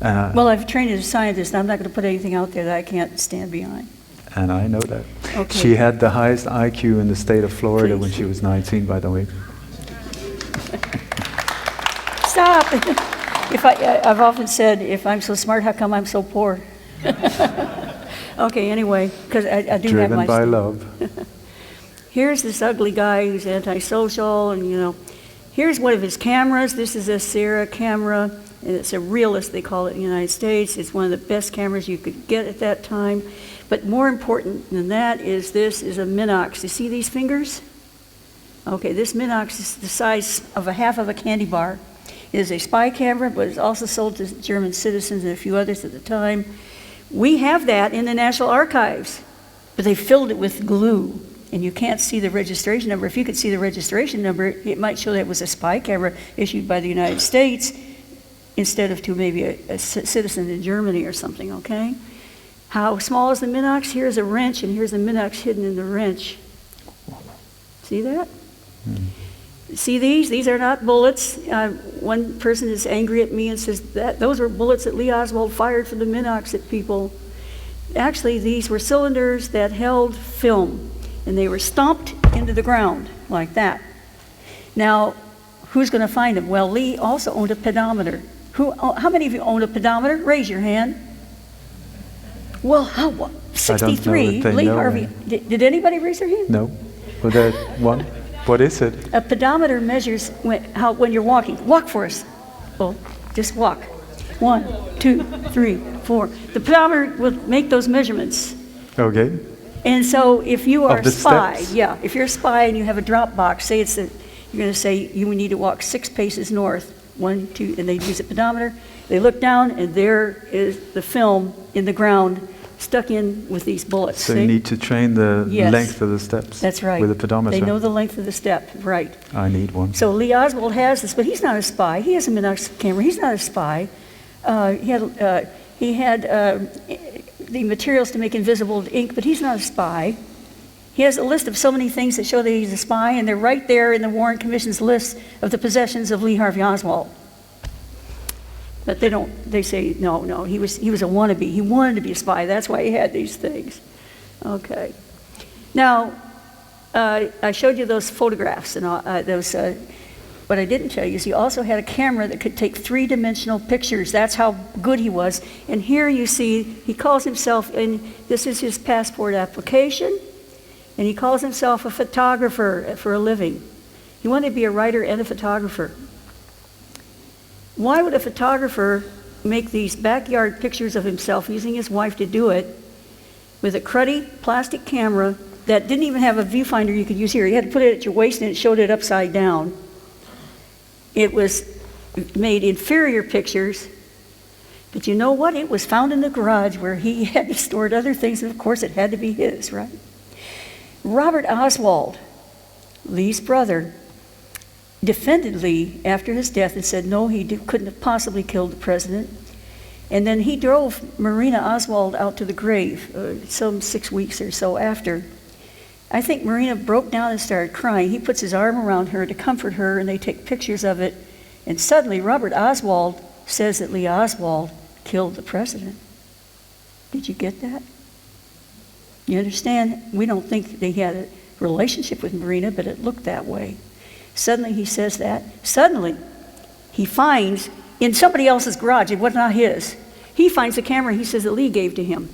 Well, I've trained as a scientist, and I'm not going to put anything out there that I can't stand behind. And I know that. Okay. She had the highest IQ in the state of Florida when she was 19, by the way. Stop! I've often said, if I'm so smart, how come I'm so poor? Okay, anyway, because I do have my... Driven by love. Here's this ugly guy who's antisocial, and here's one of his cameras. This is a Sierra camera, and it's a realist, they call it in the United States. It's one of the best cameras you could get at that time. But more important than that is this is a Minox. You see these fingers? Okay, this Minox is the size of a half of a candy bar. It is a spy camera, but it's also sold to German citizens and a few others at the time. We have that in the National Archives, but they filled it with glue, and you can't see the registration number. If you could see the registration number, it might show that it was a spy camera issued by the United States instead of to maybe a citizen in Germany or something, okay? How small is the Minox? Here's a wrench, and here's the Minox hidden in the wrench. See that? See these? These are not bullets. One person is angry at me and says that those were bullets that Lee Oswald fired from the Minox at people. Actually, these were cylinders that held film, and they were stomped into the ground like that. Now, who's going to find them? Well, Lee also owned a pedometer. How many of you own a pedometer? Raise your hand. Well, 63. Lee Harvey. Did anybody raise their hand? No. Was that one? What is it? A pedometer measures when you're walking. Walk for us. Well, just walk. 1, 2, 3, 4. The pedometer will make those measurements. Okay. And so if you are a spy, steps. yeah, if you're a spy and you have a drop box, say you're going to say you need to walk 6 paces north. 1, 2, and they use a pedometer. They look down, and there is the film in the ground stuck in with these bullets. So you need to train the Yes. length of the steps. That's right. With a pedometer. They know the length of the step, right. I need one. So Lee Oswald has this, but he's not a spy. He has a Minox camera. He's not a spy. He had the materials to make invisible ink, but he's not a spy. He has a list of so many things that show that he's a spy, and they're right there in the Warren Commission's list of the possessions of Lee Harvey Oswald. But they say, no, he was a wannabe. He wanted to be a spy. That's why he had these things. Okay. Now, I showed you those photographs, and what I didn't tell you is he also had a camera that could take 3-dimensional pictures. That's how good he was. And here you see, he calls himself, and this is his passport application, and he calls himself a photographer for a living. He wanted to be a writer and a photographer. Why would a photographer make these backyard pictures of himself using his wife to do it with a cruddy plastic camera that didn't even have a viewfinder you could use here? You had to put it at your waist and it showed it upside down. It was made inferior pictures, but you know what? It was found in the garage where he had stored other things, and of course it had to be his, right? Robert Oswald, Lee's brother, defended Lee after his death and said, no, he couldn't have possibly killed the president. And then he drove Marina Oswald out to the grave some 6 weeks or so after. I think Marina broke down and started crying. He puts his arm around her to comfort her, and they take pictures of it. And suddenly, Robert Oswald says that Lee Oswald killed the president. Did you get that? You understand? We don't think they had a relationship with Marina, but it looked that way. Suddenly he says that. Suddenly he finds in somebody else's garage, it was not his, he finds a camera he says that Lee gave to him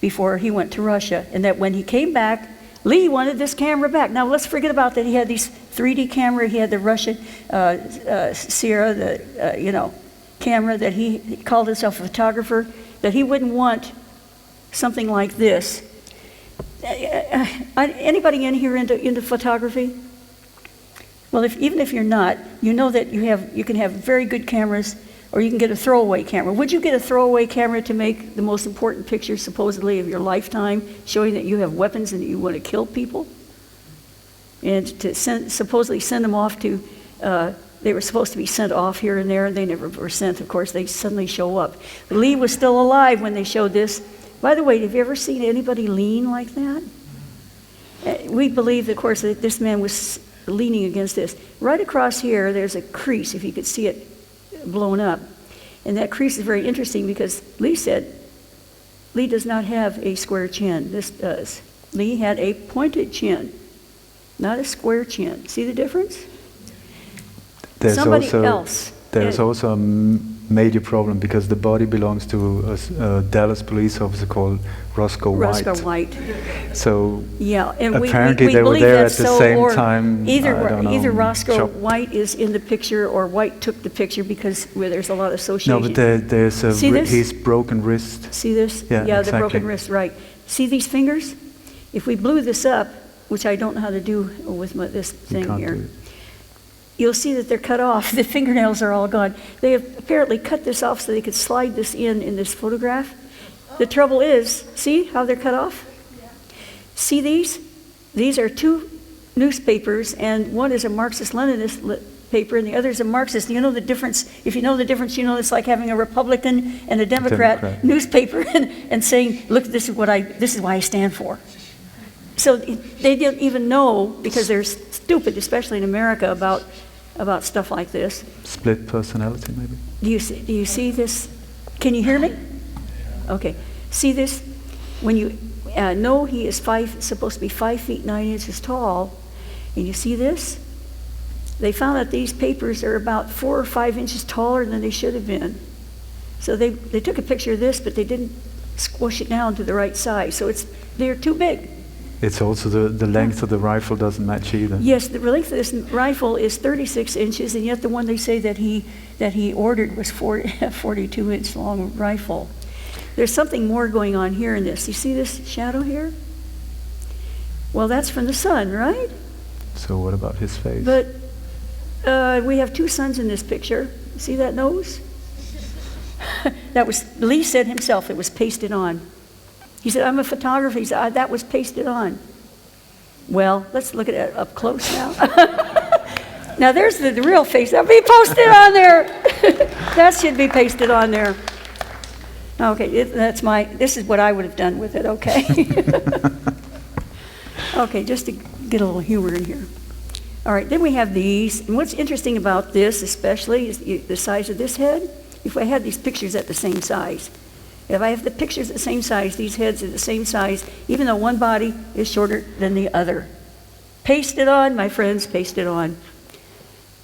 before he went to Russia. And that when he came back, Lee wanted this camera back. Now let's forget about that. He had these 3D camera. He had the Russian Sierra, camera that he called himself a photographer, that he wouldn't want something like this. Anybody in here into photography? Well, even if you're not, you know that you can have very good cameras, or you can get a throwaway camera. Would you get a throwaway camera to make the most important picture, supposedly, of your lifetime, showing that you have weapons and that you want to kill people? And to supposedly send them off to, they were supposed to be sent off here and there, and they never were sent. Of course, they suddenly show up. Lee was still alive when they showed this. By the way, have you ever seen anybody lean like that? We believe, of course, that this man was leaning against this. Right across here, there's a crease, if you could see it blown up. And that crease is very interesting because Lee said, Lee does not have a square chin. This does. Lee had a pointed chin, not a square chin. See the difference? There's Somebody also, else. There's also a major problem because the body belongs to a Dallas police officer called Roscoe White. Roscoe White. So yeah, and apparently we they were believe there at that's the so, same or time. Either Roscoe Chop. White is in the picture or White took the picture because where there's a lot of association. No, but there's a See this? his broken wrist. See this? Yeah, the exactly. broken wrist, right. See these fingers? If we blew this up, which I don't know how to do with this You thing can't here, do it. you'll see that they're cut off. The fingernails are all gone. They have apparently cut this off so they could slide this in this photograph. The trouble is, see how they're cut off? See these? These are two newspapers, and one is a Marxist-Leninist paper, and the other is a Marxist. You know the difference? If you know the difference, you know it's like having a Republican and a Democrat. Newspaper and saying, look, this is why I stand for. So they didn't even know, because they're stupid, especially in America, about stuff like this. Split personality, maybe. Do you see this? Can you hear me? Okay. See this? When you know he is supposed to be 5 feet 9 inches tall, and you see this? They found that these papers are about 4 or 5 inches taller than they should have been. So they took a picture of this, but they didn't squish it down to the right size. So they're too big. It's also the length of the rifle doesn't match either. Yes, the length of this rifle is 36 inches, and yet the one they say that he ordered was 42-inch long rifle. There's something more going on here in this. You see this shadow here? Well, that's from the sun, right? So what about his face? But we have two suns in this picture. See that nose? Lee said himself it was pasted on. He said, I'm a photographer. He said, that was pasted on. Well, let's look at it up close now. Now there's the real face. That'll be posted on there. That should be pasted on there. Okay, this is what I would have done with it, okay? Okay, just to get a little humor in here. All right, then we have these. And what's interesting about this especially is the size of this head. If I had these pictures at the same size, if I have the pictures at the same size, these heads are the same size, even though one body is shorter than the other. Paste it on, my friends, paste it on.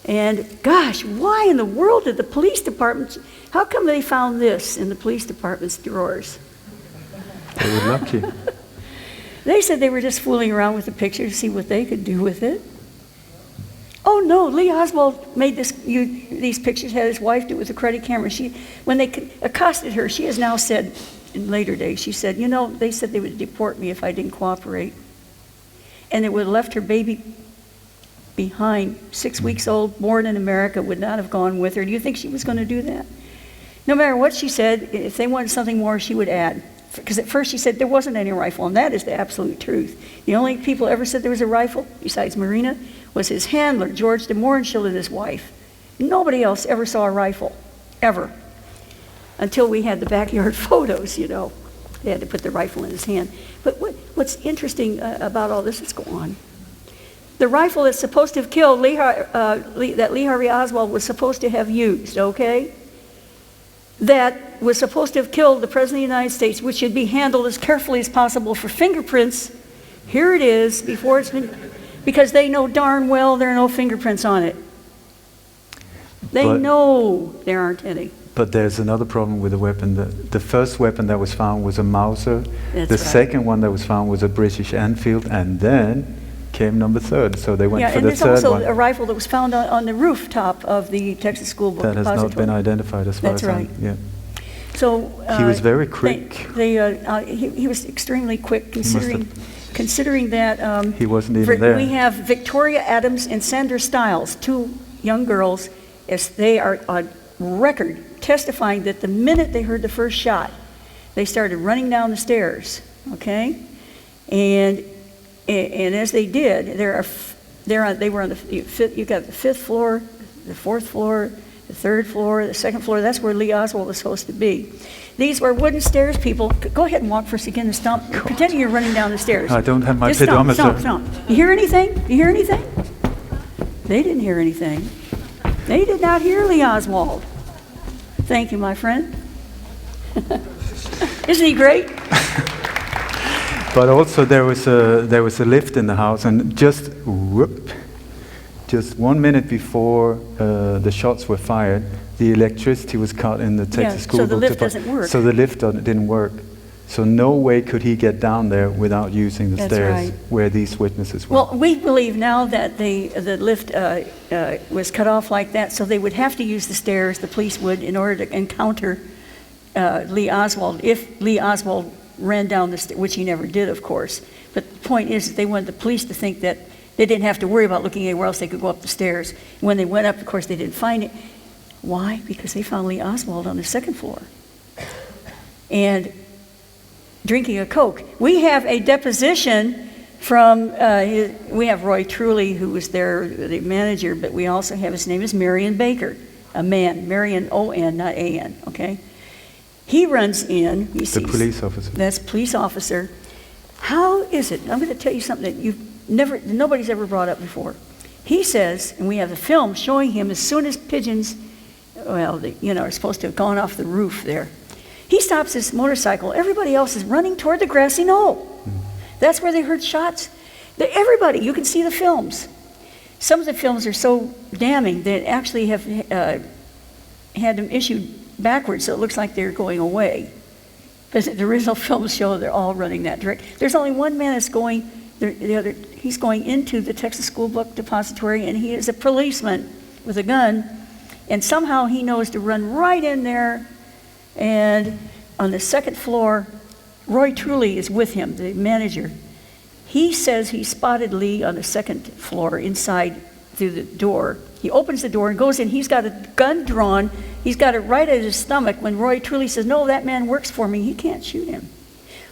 And gosh, why in the world did the police department, how come they found this in the police department's drawers? They were lucky. They said they were just fooling around with the picture to see what they could do with it. Oh no, Lee Oswald made these pictures, had his wife do it with a credit camera. When they accosted her, she has now said, in later days, she said, they said they would deport me if I didn't cooperate. And it would have left her baby behind, 6 weeks old, born in America, would not have gone with her. Do you think she was going to do that? No matter what she said, if they wanted something more, she would add. Because at first she said there wasn't any rifle, and that is the absolute truth. The only people ever said there was a rifle, besides Marina, was his handler, George de Mohrenschildt, and his wife. Nobody else ever saw a rifle, ever, until we had the backyard photos, They had to put the rifle in his hand. But what's interesting about all this, let's go on. The rifle that's supposed to have killed that Lee Harvey Oswald was supposed to have used, okay? That was supposed to have killed the President of the United States, which should be handled as carefully as possible for fingerprints. Here it is, before it's been, because they know darn well there are no fingerprints on it. They know there aren't any. But there's another problem with the weapon. The first weapon that was found was a Mauser. That's the right. second one that was found was a British Enfield, and then came number third. So they went for and the there's third also one. a rifle that was found on the rooftop of the Texas School Book That has Depository. not been identified as far That's as right. Yeah. So He was very quick. He was extremely quick, considering that He wasn't even there. We have Victoria Adams and Sandra Stiles, two young girls, as they are on record testifying that the minute they heard the first shot, they started running down the stairs. Okay, and as they did, they were on the fifth. You got the fifth floor, the fourth floor, the third floor, the second floor. That's where Lee Oswald was supposed to be. These were wooden stairs, people. Go ahead and walk for a second and stomp, pretending you're running down the stairs. I don't have my Just stomp, pedometer. stomp. You hear anything? You hear anything? They didn't hear anything. They did not hear Lee Oswald. Thank you, my friend. Isn't he great? But also there was a lift in the house, and just 1 minute before the shots were fired, the electricity was cut in the Texas school so the book lift department. doesn't work. So the lift didn't work. So no way could he get down there without using the That's stairs right. where these witnesses were. Well, we believe now that the lift was cut off like that, so they would have to use the stairs, the police would, in order to encounter Lee Oswald, if Lee Oswald ran down the stairs, which he never did, of course. But the point is that they wanted the police to think that they didn't have to worry about looking anywhere else, they could go up the stairs. When they went up, of course, they didn't find it. Why? Because they found Lee Oswald on the second floor. And drinking a Coke. We have a deposition from, we have Roy Truly, who was there, the manager, but we also have, his name is Marion Baker, a man, Marion O-N, not A-N, okay? He runs in, he sees. The police officer. That's police officer. How is it, I'm going to tell you something that nobody's ever brought up before. He says, and we have a film showing him as soon as pigeons, well, are supposed to have gone off the roof there. He stops his motorcycle. Everybody else is running toward the grassy knoll. That's where they heard shots. Everybody, you can see the films. Some of the films are so damning that actually have had them issued backwards, so it looks like they're going away. But the original films show they're all running that direction. There's only one man that's going, he's going into the Texas School Book Depository, and he is a policeman with a gun, and somehow he knows to run right in there. And on the second floor, Roy Truly is with him, the manager. He says he spotted Lee on the second floor inside through the door. He opens the door and goes in. He's got a gun drawn. He's got it right at his stomach when Roy Truly says, no, that man works for me. He can't shoot him.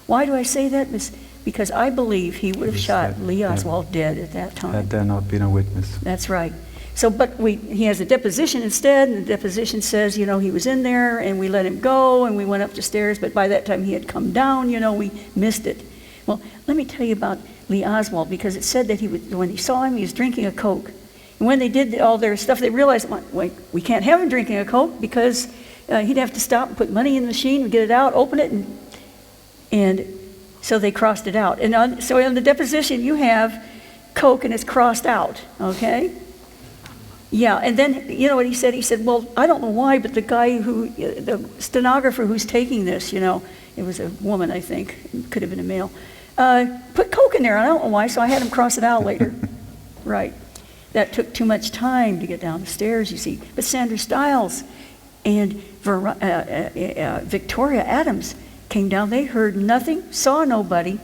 Why do I say that? Because I believe he would have shot Lee Oswald dead at that time. Had there not been a witness. That's right. So, but he has a deposition instead, and the deposition says, he was in there, and we let him go, and we went up the stairs, but by that time he had come down, we missed it. Well, let me tell you about Lee Oswald, because it said that when he saw him, he was drinking a Coke. And when they did all their stuff, they realized, wait, we can't have him drinking a Coke, because he'd have to stop and put money in the machine and get it out, open it, and so they crossed it out. And so on the deposition, you have Coke, and it's crossed out, okay? Yeah, and then, you know what he said? He said, well, I don't know why, but the guy the stenographer who's taking this, it was a woman, I think, it could have been a male, put Coke in there. I don't know why, so I had him cross it out later. Right. That took too much time to get down the stairs, you see. But Sandra Stiles and Victoria Adams came down. They heard nothing, saw nobody.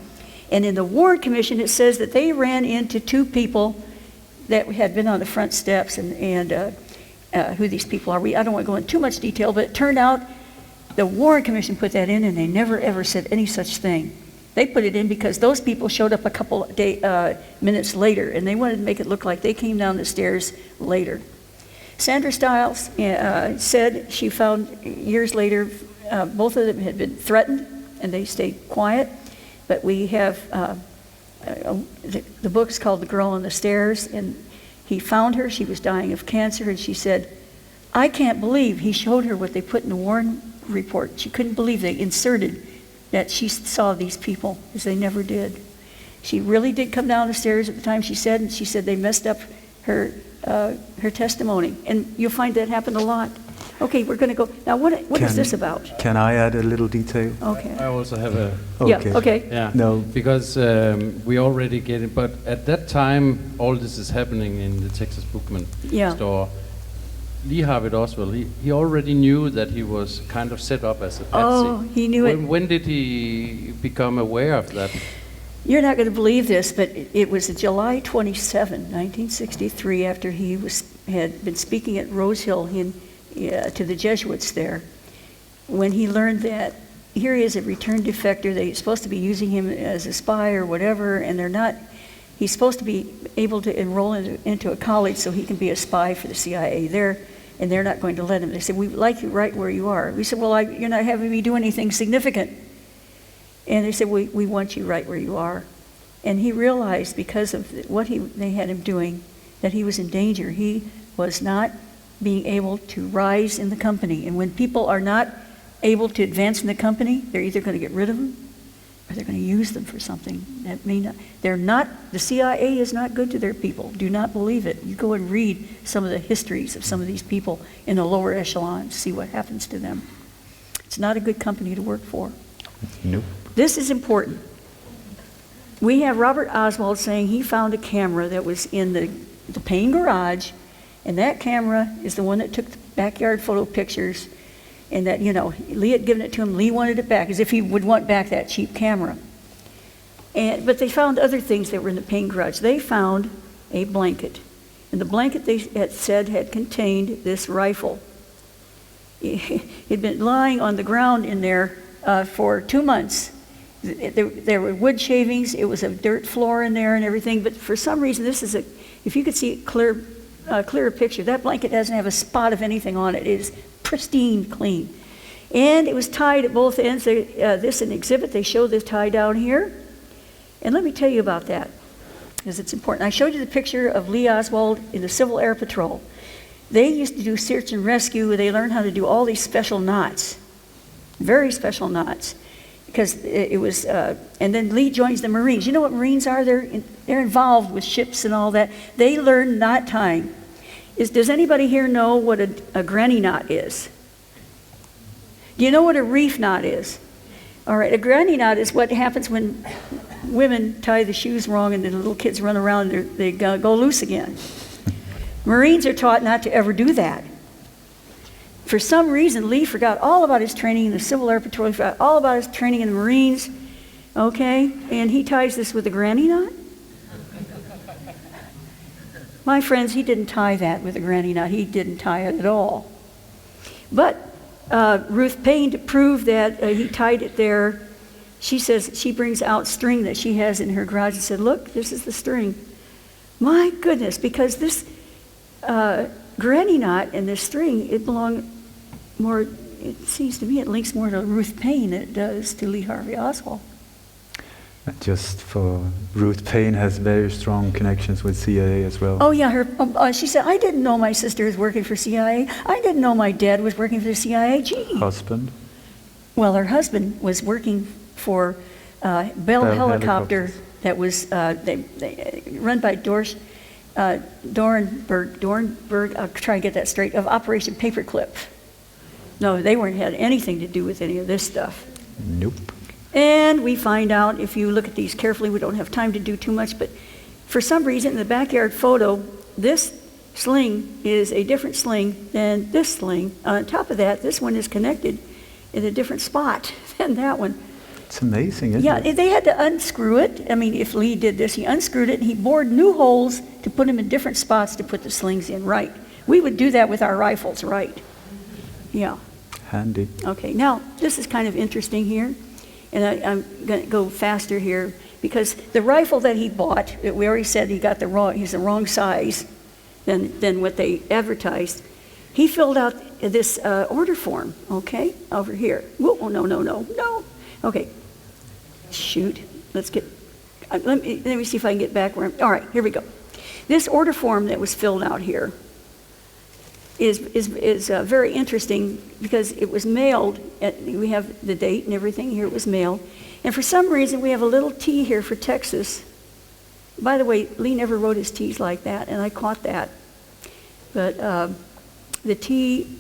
And in the Warren Commission, it says that they ran into two people that had been on the front steps, and who these people are. I don't want to go into too much detail, but it turned out the Warren Commission put that in, and they never ever said any such thing. They put it in because those people showed up a couple minutes later, and they wanted to make it look like they came down the stairs later. Sandra Stiles said she found years later both of them had been threatened, and they stayed quiet. But we have the book's called The Girl on the Stairs, and he found her. She was dying of cancer, and she said, I can't believe he showed her what they put in the Warren report. She couldn't believe they inserted that she saw these people, as they never did. She really did come down the stairs at the time, she said, and she said they messed up her testimony. And you'll find that happened a lot. Okay, we're going to go. Now, what is this about? Can I add a little detail? Okay. I also have a... Okay. Yeah, okay. Yeah, no. Because we already get it, but at that time, all this is happening in the Texas Bookman store. Lee Harvey Oswald, he already knew that he was kind of set up as a patsy. Oh, he knew it. When did he become aware of that? You're not going to believe this, but it was July 27, 1963, after he had been speaking at Rose Hill to the Jesuits there, when he learned that here he is a returned defector. They're supposed to be using him as a spy or whatever, and they're not. He's supposed to be able to enroll into a college so he can be a spy for the CIA there, and they're not going to let him. They said, we like you right where you are. We said, well, you're not having me do anything significant. And they said, we want you right where you are. And he realized, because of what they had him doing, that he was in danger. He was not being able to rise in the company. And when people are not able to advance in the company, they're either going to get rid of them or they're going to use them for something that may not. The CIA is not good to their people. Do not believe it. You go and read some of the histories of some of these people in the lower echelons, see what happens to them. It's not a good company to work for. Nope. This is important. We have Robert Oswald saying he found a camera that was in the Payne garage, and that camera is the one that took the backyard photo pictures, and that, Lee had given it to him. Lee wanted it back, as if he would want back that cheap camera. But they found other things that were in the Payne garage. They found a blanket, and the blanket, they had said, had contained this rifle. It had been lying on the ground in there for 2 months. There were wood shavings, it was a dirt floor in there and everything, but for some reason, if you could see a clearer picture, that blanket doesn't have a spot of anything on it. It is pristine clean. And it was tied at both ends. This is an exhibit, they show this tie down here. And let me tell you about that, because it's important. I showed you the picture of Lee Oswald in the Civil Air Patrol. They used to do search and rescue. They learned how to do all these special knots, very special knots. Because it was, and then Lee joins the Marines. You know what Marines are? They're involved with ships and all that. They learn knot tying. Does anybody here know what a granny knot is? Do you know what a reef knot is? All right, a granny knot is what happens when women tie the shoes wrong and the little kids run around and they go loose again. Marines are taught not to ever do that. For some reason, Lee forgot all about his training in the Civil Air Patrol. He forgot all about his training in the Marines, okay? And he ties this with a granny knot? My friends, he didn't tie that with a granny knot. He didn't tie it at all. But Ruth Payne, to prove that he tied it there, she says she brings out string that she has in her garage and said, look, this is the string. My goodness, because this granny knot and this string, it belonged more, it seems to me it links more to Ruth Payne than it does to Lee Harvey Oswald. Just for Ruth Payne has very strong connections with CIA as well. Oh yeah, she said, I didn't know my sister was working for CIA. I didn't know my dad was working for the CIA. Gee. Husband? Well, her husband was working for Bell Helicopter that was run by Dornberg, I'll try and get that straight, of Operation Paperclip. No, they weren't had anything to do with any of this stuff. Nope. And we find out, if you look at these carefully, we don't have time to do too much, but for some reason in the backyard photo, this sling is a different sling than this sling. On top of that, this one is connected in a different spot than that one. It's amazing, isn't it? Yeah, they had to unscrew it. I mean, if Lee did this, he unscrewed it and he bored new holes to put them in different spots to put the slings in right. We would do that with our rifles, right? Yeah. Handy. Okay, now this is kind of interesting here, and I'm going to go faster here because the rifle that he bought, we already said he's the wrong size than what they advertised. He filled out this order form, okay, over here. Whoa, no. Okay. Shoot, let me see if I can get back where all right, here we go. This order form that was filled out here is very interesting because it was mailed, we have the date and everything, here it was mailed, and for some reason we have a little T here for Texas. By the way, Lee never wrote his T's like that, and I caught that. But the T,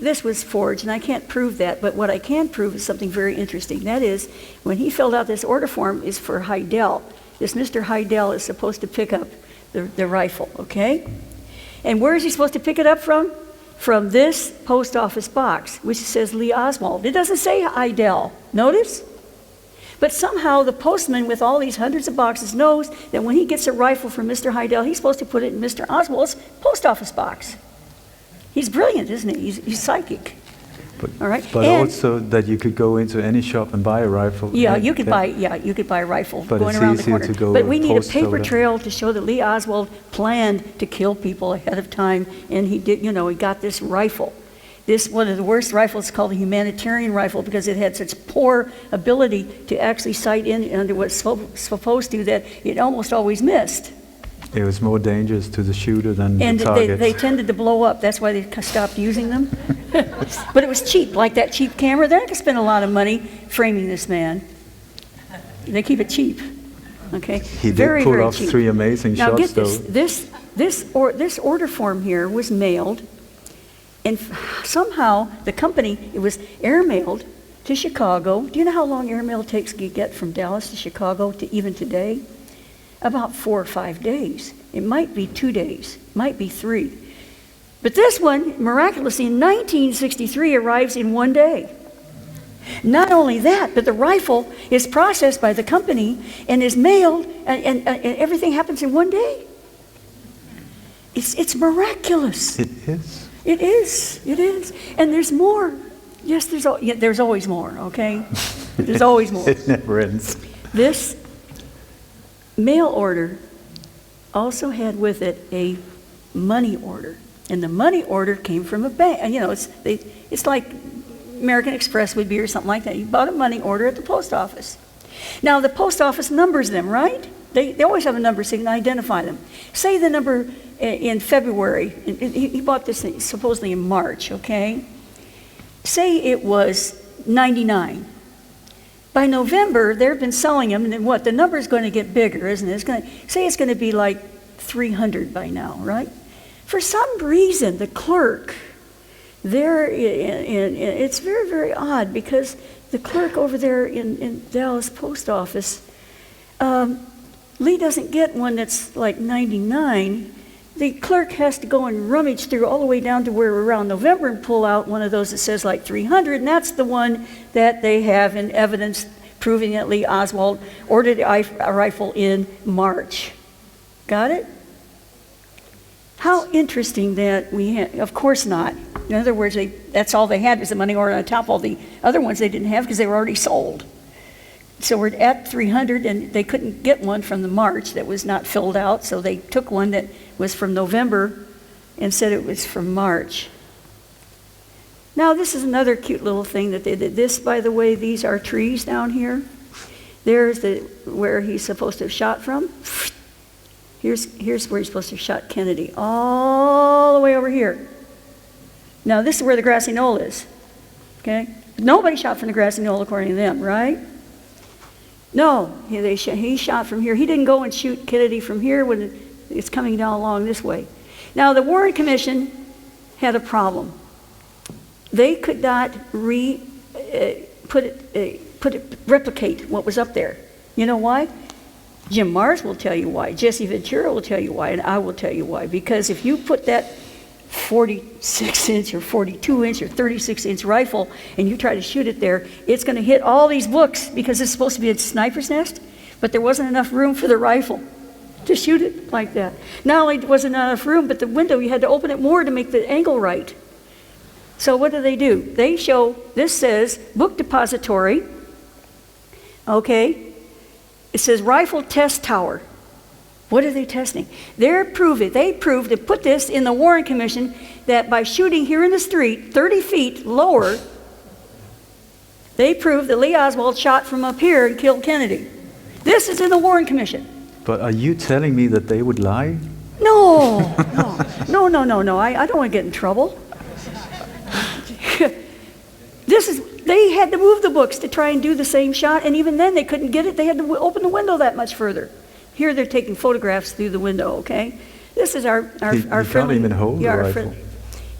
this was forged, and I can't prove that, but what I can prove is something very interesting. That is, when he filled out this order form is for Heidel. This Mr. Heidel is supposed to pick up the rifle, okay? And where is he supposed to pick it up from? From this post office box, which says Lee Oswald. It doesn't say Heidel, notice? But somehow the postman with all these hundreds of boxes knows that when he gets a rifle from Mr. Heidel, he's supposed to put it in Mr. Oswald's post office box. He's brilliant, isn't he? He's psychic. All right. But also that you could go into any shop and buy a rifle. Yeah, you could buy a rifle but going it's around the easier corner. to go But we need a paper over. trail to show that Lee Oswald planned to kill people ahead of time, and he did. He got this rifle. This one of the worst rifles called a humanitarian rifle because it had such poor ability to actually sight in under what's supposed to that it almost always missed. It was more dangerous to the shooter than And the target. they tended to blow up. That's why they stopped using them. But it was cheap, like that cheap camera. They're not going to spend a lot of money framing this man. They keep it cheap. Okay? He very, did pull very off cheap. 3 amazing Now shots, get this. though. This order form here was mailed, and somehow the company, it was airmailed to Chicago. Do you know how long airmail takes to get from Dallas to Chicago to even today? About 4 or 5 days. It might be 2 days, might be 3. But this one, miraculously, in 1963, arrives in 1 day. Not only that, but the rifle is processed by the company and is mailed, and everything happens in 1 day. It's miraculous. It is. It is. It is. And there's more. Yes, there's always more, okay? There's always more. It never ends. This mail order also had with it a money order. And the money order came from a bank. And, you know, it's like American Express would be or something like that. You bought a money order at the post office. Now, the post office numbers them, right? They always have a number so you can identify them. Say the number in February. He bought this supposedly in March, okay? Say it was 99. By November, they've been selling them, and then what? The number's going to get bigger, isn't it? Say it's going to be like 300 by now, right? For some reason, the clerk there, it's very, very odd, because the clerk over there in Dallas post office, Lee doesn't get one that's like 99. The clerk has to go and rummage through all the way down to where around November and pull out one of those that says like 300, and that's the one that they have in evidence proving that Lee Oswald ordered a rifle in March. Got it? How interesting that we had. Of course not. In other words, that's all they had was the money order on top. All the other ones they didn't have because they were already sold. So we're at 300, and they couldn't get one from the March that was not filled out, so they took one that was from November and said it was from March. Now, this is another cute little thing that they did. This, by the way, these are trees down here. There's where he's supposed to have shot from. Here's where he's supposed to have shot Kennedy, all the way over here. Now, this is where the grassy knoll is, okay? Nobody shot from the grassy knoll according to them, right? No, he shot from here. He didn't go and shoot Kennedy from here when it's coming down along this way. Now, the Warren Commission had a problem. They could not replicate what was up there. You know why? Jim Mars will tell you why. Jesse Ventura will tell you why, and I will tell you why. Because if you put that 46-inch or 42-inch or 36-inch rifle and you try to shoot it there, it's going to hit all these books because it's supposed to be a sniper's nest, but there wasn't enough room for the rifle to shoot it like that. Not only wasn't enough room, but the window, you had to open it more to make the angle right. So what do? They show, this says book depository, okay? It says rifle test tower. What are they testing? They proved, to put this in the Warren Commission, that by shooting here in the street, 30 feet lower, they proved that Lee Oswald shot from up here and killed Kennedy. This is in the Warren Commission. But are you telling me that they would lie? No. I don't want to get in trouble. They had to move the books to try and do the same shot, and even then they couldn't get it. They had to open the window that much further. Here they're taking photographs through the window, okay? This is our You friendly... can't even hold the rifle.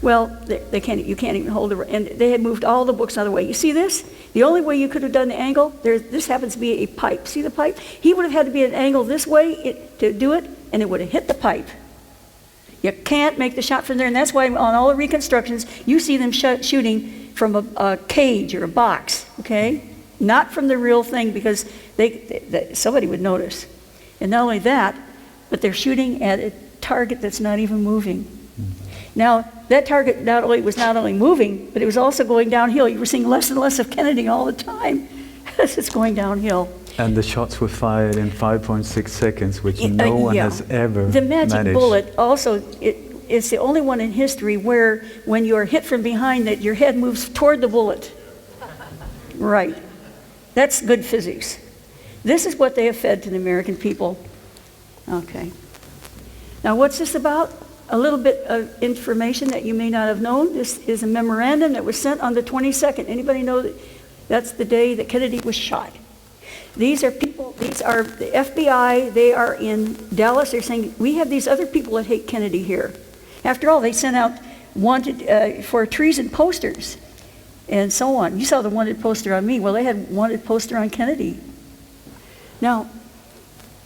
Well, you can't even hold it, and they had moved all the books out of the way. You see this? The only way you could have done the angle, this happens to be a pipe. See the pipe? He would have had to be at an angle this way to do it, and it would have hit the pipe. You can't make the shot from there, and that's why on all the reconstructions, you see them shooting from a cage or a box, okay? Not from the real thing, because somebody would notice. And not only that, but they're shooting at a target that's not even moving. Now, that target was not only moving, but it was also going downhill. You were seeing less and less of Kennedy all the time as it's going downhill. And the shots were fired in 5.6 seconds, which no one has ever The magic managed. bullet also, it's the only one in history where when you are hit from behind it, your head moves toward the bullet. Right. That's good physics. This is what they have fed to the American people. Okay. Now, what's this about? A little bit of information that you may not have known. This is a memorandum that was sent on the 22nd. Anybody know that that's the day that Kennedy was shot? These are people, these are the FBI, they are in Dallas. They're saying, we have these other people that hate Kennedy here. After all, they sent out wanted for treason posters and so on. You saw the wanted poster on me. Well, they had wanted poster on Kennedy. Now,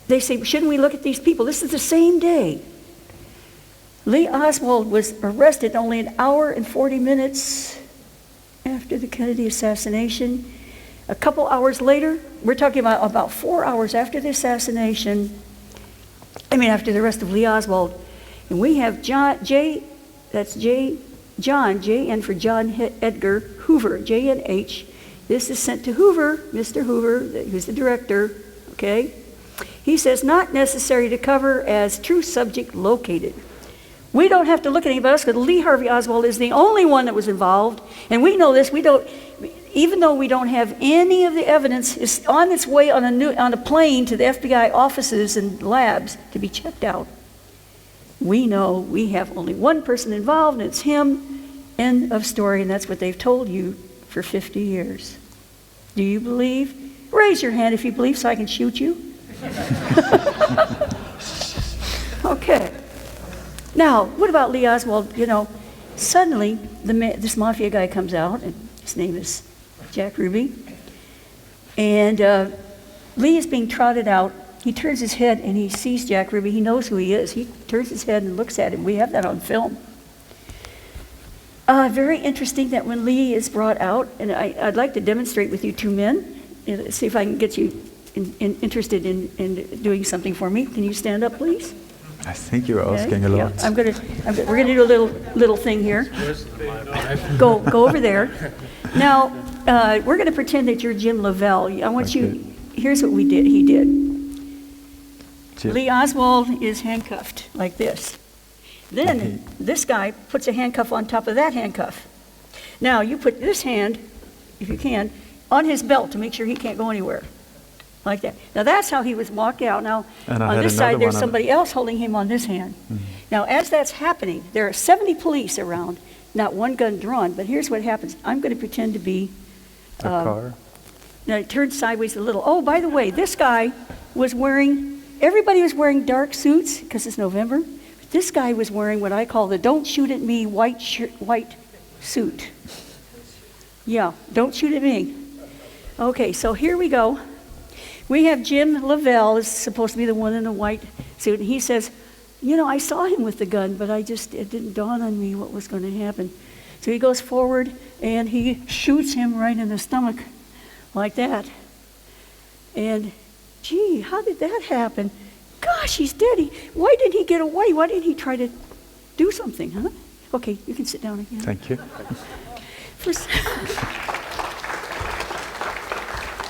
they say, shouldn't we look at these people? This is the same day. Lee Oswald was arrested only an hour and 40 minutes after the Kennedy assassination. A couple hours later, we're talking about 4 hours after the assassination, after the arrest of Lee Oswald, and we have John, J N for John Edgar Hoover, JNH. This is sent to Hoover, Mr. Hoover, who's the director, okay? He says, not necessary to cover as true subject located. We don't have to look at anybody else because Lee Harvey Oswald is the only one that was involved, and we know this. Even though we don't have any of the evidence, it's on its way on a plane to the FBI offices and labs to be checked out. We know we have only one person involved, and it's him. End of story, and that's what they've told you for 50 years. Do you believe? Raise your hand if you believe so I can shoot you. Okay. Now, what about Lee Oswald? Suddenly, this mafia guy comes out, and his name is Jack Ruby. And Lee is being trotted out. He turns his head, and he sees Jack Ruby. He knows who he is. He turns his head and looks at him. We have that on film. Very interesting that when Lee is brought out, and I'd like to demonstrate with you two men, see if I can get you interested in doing something for me. Can you stand up, please? I think you're asking a lot. Yeah, we're gonna do a little thing here. Go over there. Now, we're gonna pretend that you're Jim Lavelle. I want you, here's what he did. Jim. Lee Oswald is handcuffed like this. Then this guy puts a handcuff on top of that handcuff. Now, you put this hand, if you can, on his belt to make sure he can't go anywhere. Like that. Now that's how he was walked out. Now on this side there's somebody else holding him on this hand. Mm-hmm. Now as that's happening, there are 70 police around, not one gun drawn, but here's what happens. I'm going to pretend to be a car. Now it turns sideways a little. Oh, by the way, this guy was everybody was wearing dark suits because it's November. But this guy was wearing what I call the don't shoot at me white suit. Yeah, don't shoot at me. Okay, so here we go. We have Jim Lavelle, is supposed to be the one in the white suit, and he says, I saw him with the gun, but it didn't dawn on me what was going to happen. So he goes forward, and he shoots him right in the stomach, like that. And, gee, how did that happen? Gosh, he's dead. Why didn't he get away? Why didn't he try to do something, huh? Okay, you can sit down again. Thank you.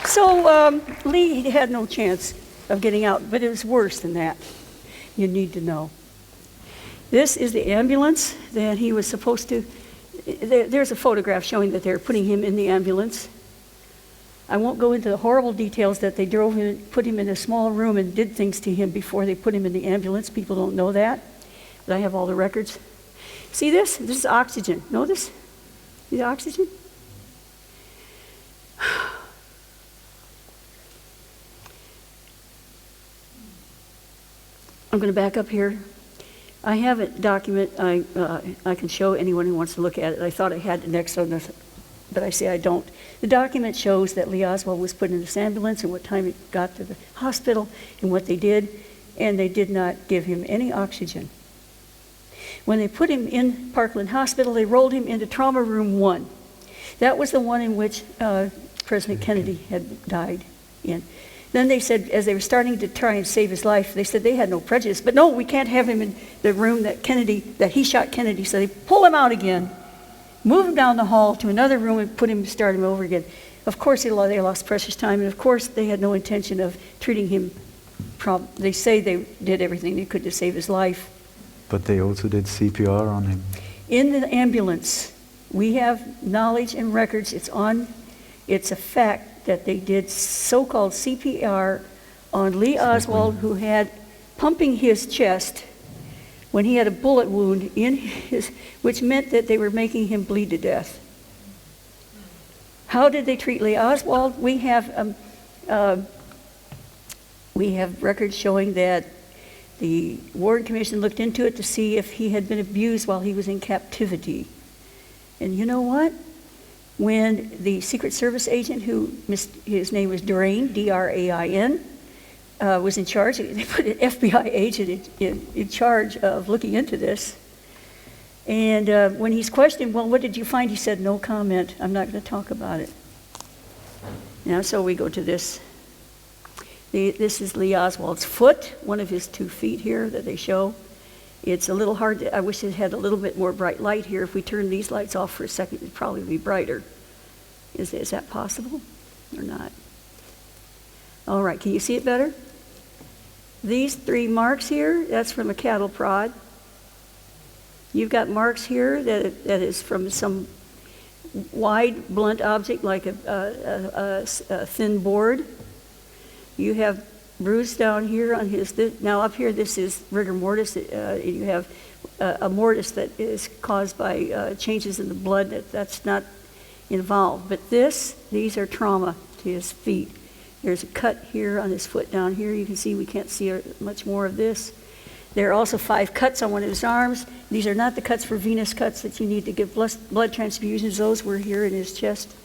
So Lee had no chance of getting out, but it was worse than that. You need to know. This is the ambulance that he was supposed to. There's a photograph showing that they're putting him in the ambulance. I won't go into the horrible details that they drove him, put him in a small room and did things to him before they put him in the ambulance. People don't know that, but I have all the records. See this? This is oxygen. Know this? See the oxygen? I'm going to back up here. I have a document I can show anyone who wants to look at it. I thought I had it next on this, but I say I don't. The document shows that Lee Oswald was put in this ambulance and what time it got to the hospital and what they did, and they did not give him any oxygen. When they put him in Parkland Hospital, they rolled him into Trauma Room 1. That was the one in which President Kennedy had died in. Then they said, as they were starting to try and save his life, they said they had no prejudice. But no, we can't have him in the room that he shot Kennedy. So they pull him out again, move him down the hall to another room and start him over again. Of course, they lost precious time. And of course, they had no intention of treating him. They say they did everything they could to save his life. But they also did CPR on him. In the ambulance, we have knowledge and records. It's a fact that they did so-called CPR on Lee Oswald, who had pumping his chest when he had a bullet wound in his, which meant that they were making him bleed to death. How did they treat Lee Oswald? We have records showing that the Warren Commission looked into it to see if he had been abused while he was in captivity. And you know what? When the Secret Service agent, his name was Drain, D-R-A-I-N, was in charge, they put an FBI agent in charge of looking into this. And when he's questioned, well, what did you find? He said, no comment. I'm not going to talk about it. Now, so we go to this. This is Lee Oswald's foot, one of his 2 feet here that they show. It's a little hard I wish it had a little bit more bright light here. If we turn these lights off for a second, it'd probably be brighter. Is that possible or not? All right, can you see it better? These 3 marks here, that's from a cattle prod. You've got marks here that is from some wide, blunt object like a thin board. You have bruise down here on his, now up here this is rigor mortis. You have a mortis that is caused by changes in the blood that's not involved. But these are trauma to his feet. There's a cut here on his foot down here. You can see we can't see much more of this. There are also 5 cuts on one of his arms. These are not the cuts for venous cuts that you need to give blood transfusions. Those were here in his chest.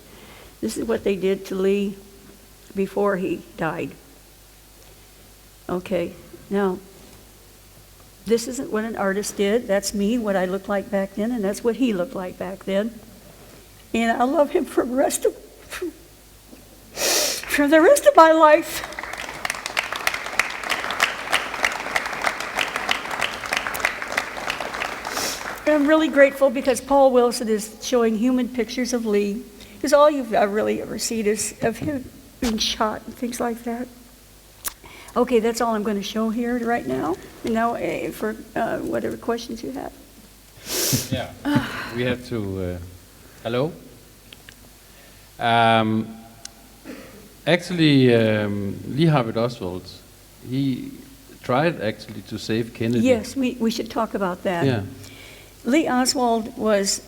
This is what they did to Lee before he died. Okay, now, this isn't what an artist did. That's me, what I looked like back then, and that's what he looked like back then. And I love him for the rest of my life. And I'm really grateful because Paul Wilson is showing human pictures of Lee, because all you've really ever seen is of him being shot and things like that. Okay, that's all I'm going to show here right now. And now for whatever questions you have. Yeah, we have to. Hello. Actually, Lee Harvey Oswald, he tried actually to save Kennedy. Yes, we should talk about that. Yeah. Lee Oswald was.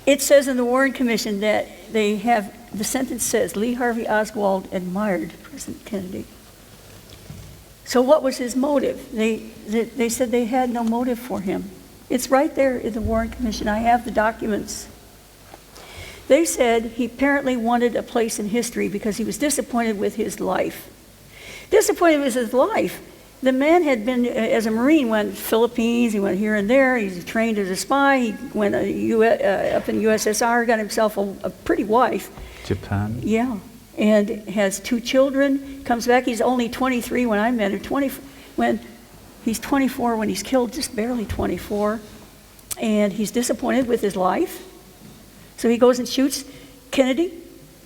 It says in the Warren Commission that they have, the sentence says, Lee Harvey Oswald admired President Kennedy. So what was his motive? They said they had no motive for him. It's right there in the Warren Commission. I have the documents. They said he apparently wanted a place in history because he was disappointed with his life. Disappointed with his life. The man had been, as a Marine, went to the Philippines, he went here and there, he's trained as a spy, he went up in the USSR, got himself a pretty wife. Japan? Yeah, and has 2 children, comes back, he's only 23 when I met him, he's 24 when he's killed, just barely 24, and he's disappointed with his life, so he goes and shoots Kennedy.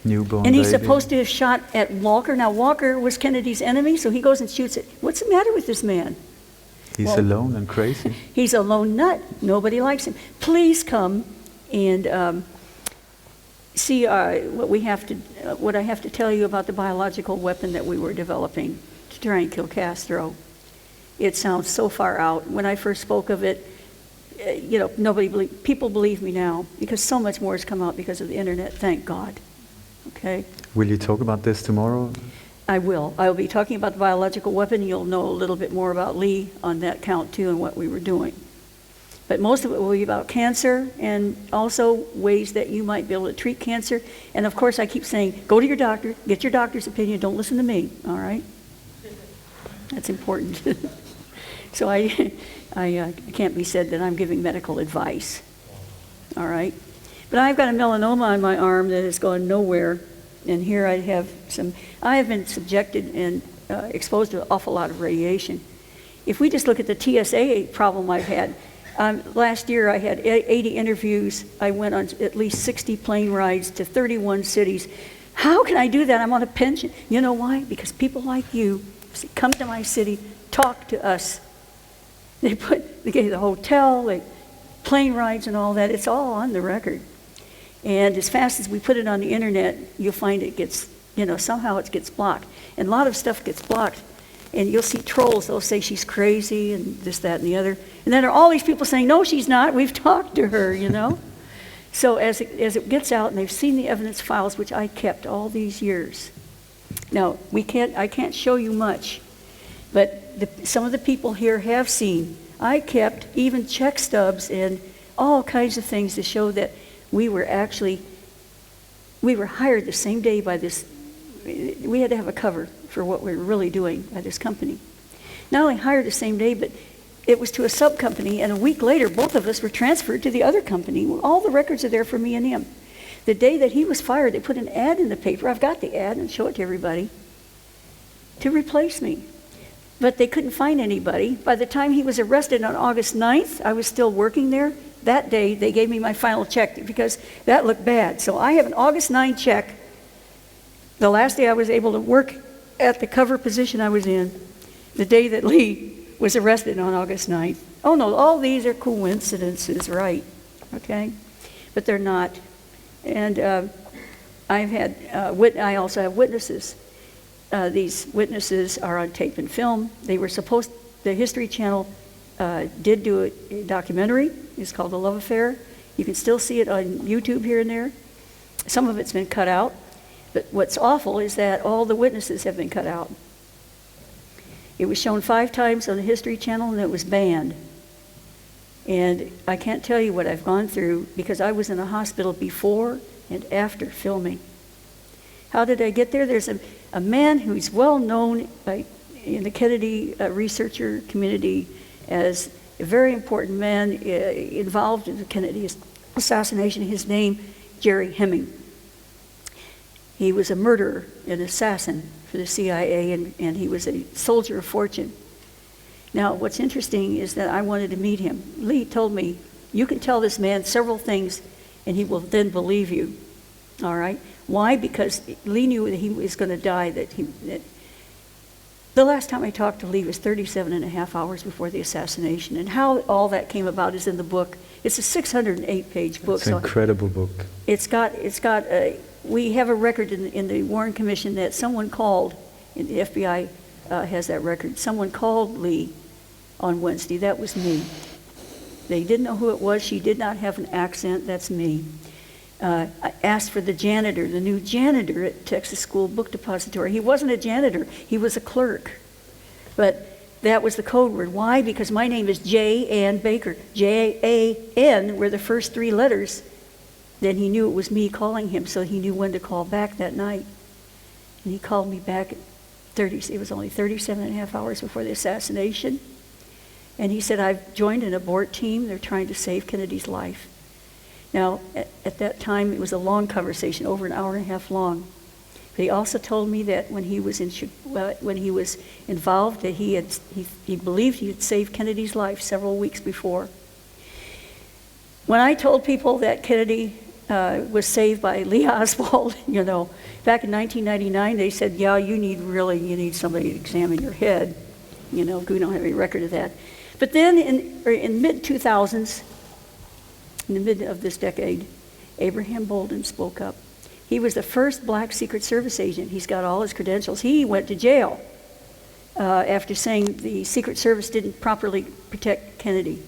Newborn and he's baby. supposed to have shot at Walker. Now, Walker was Kennedy's enemy, so he goes and shoots it. What's the matter with this man? He's alone and crazy. He's a lone nut. Nobody likes him. Please come and see what I have to tell you about the biological weapon that we were developing to try and kill Castro. It sounds so far out. When I first spoke of it, people believe me now because so much more has come out because of the internet, thank God. Okay. Will you talk about this tomorrow? I will. I will be talking about the biological weapon. You'll know a little bit more about Lee on that count too and what we were doing. But most of it will be about cancer and also ways that you might be able to treat cancer. And of course I keep saying, go to your doctor, get your doctor's opinion, don't listen to me, all right? That's important. So I can't be said that I'm giving medical advice, all right? But I've got a melanoma on my arm that has gone nowhere, and here I have been subjected and exposed to an awful lot of radiation. If we just look at the TSA problem I've had, last year I had 80 interviews. I went on at least 60 plane rides to 31 cities. How can I do that? I'm on a pension. You know why? Because people like you come to my city, talk to us. They gave the hotel, plane rides and all that. It's all on the record. And as fast as we put it on the internet, you'll find it gets, somehow it gets blocked. And a lot of stuff gets blocked And you'll see trolls, they'll say she's crazy and this, that, and the other. And then there are all these people saying, no, she's not, we've talked to her, you know. So as it gets out, and they've seen the evidence files, which I kept all these years. Now, I can't show you much, but some of the people here have seen. I kept even check stubs and all kinds of things to show that we were hired the same day by this. We had to have a cover for what we were really doing by this company. Not only hired the same day, but it was to a sub-company, and a week later, both of us were transferred to the other company. All the records are there for me and him. The day that he was fired, they put an ad in the paper. I've got the ad and show it to everybody, to replace me. But they couldn't find anybody. By the time he was arrested on August 9th, I was still working there. That day, they gave me my final check because that looked bad. So I have an August 9 check, the last day I was able to work at the cover position I was in, the day that Lee was arrested on August 9th. Oh no, all these are coincidences, right? Okay? But they're not. And I also have witnesses. These witnesses are on tape and film. They were supposed, the History Channel did do a documentary. It's called The Love Affair. You can still see it on YouTube here and there. Some of it's been cut out. But what's awful is that all the witnesses have been cut out. It was shown 5 times on the History Channel and it was banned. And I can't tell you what I've gone through because I was in a hospital before and after filming. How did I get there? There's a man who's well known in the Kennedy researcher community as a very important man involved in the Kennedy assassination. His name, Jerry Hemming. He was a murderer, an assassin for the CIA, and he was a soldier of fortune. Now, what's interesting is that I wanted to meet him. Lee told me, you can tell this man several things, and he will then believe you. All right? Why? Because Lee knew that he was going to die. The last time I talked to Lee was 37.5 hours before the assassination, and how all that came about is in the book. It's a 608-page book. It's an incredible book. We have a record in the Warren Commission that someone called, and the FBI has that record, someone called Lee on Wednesday. That was me. They didn't know who it was. She did not have an accent. That's me. I asked for the janitor, the new janitor at Texas School Book Depository. He wasn't a janitor. He was a clerk. But that was the code word. Why? Because my name is J. Ann Baker. J-A-N were the first 3 letters. Then he knew it was me calling him, so he knew when to call back that night. And he called me back at it was only 37.5 hours before the assassination. And he said, I've joined an abort team. They're trying to save Kennedy's life. Now, at that time, it was a long conversation, over an hour and a half long. But he also told me that when he was involved, that he believed he had saved Kennedy's life several weeks before. When I told people that Kennedy was saved by Lee Oswald, back in 1999, they said, yeah, you need somebody to examine your head. We don't have any record of that. But then in mid-2000s, in the mid of this decade, Abraham Bolden spoke up. He was the first black Secret Service agent. He's got all his credentials. He went to jail after saying the Secret Service didn't properly protect Kennedy.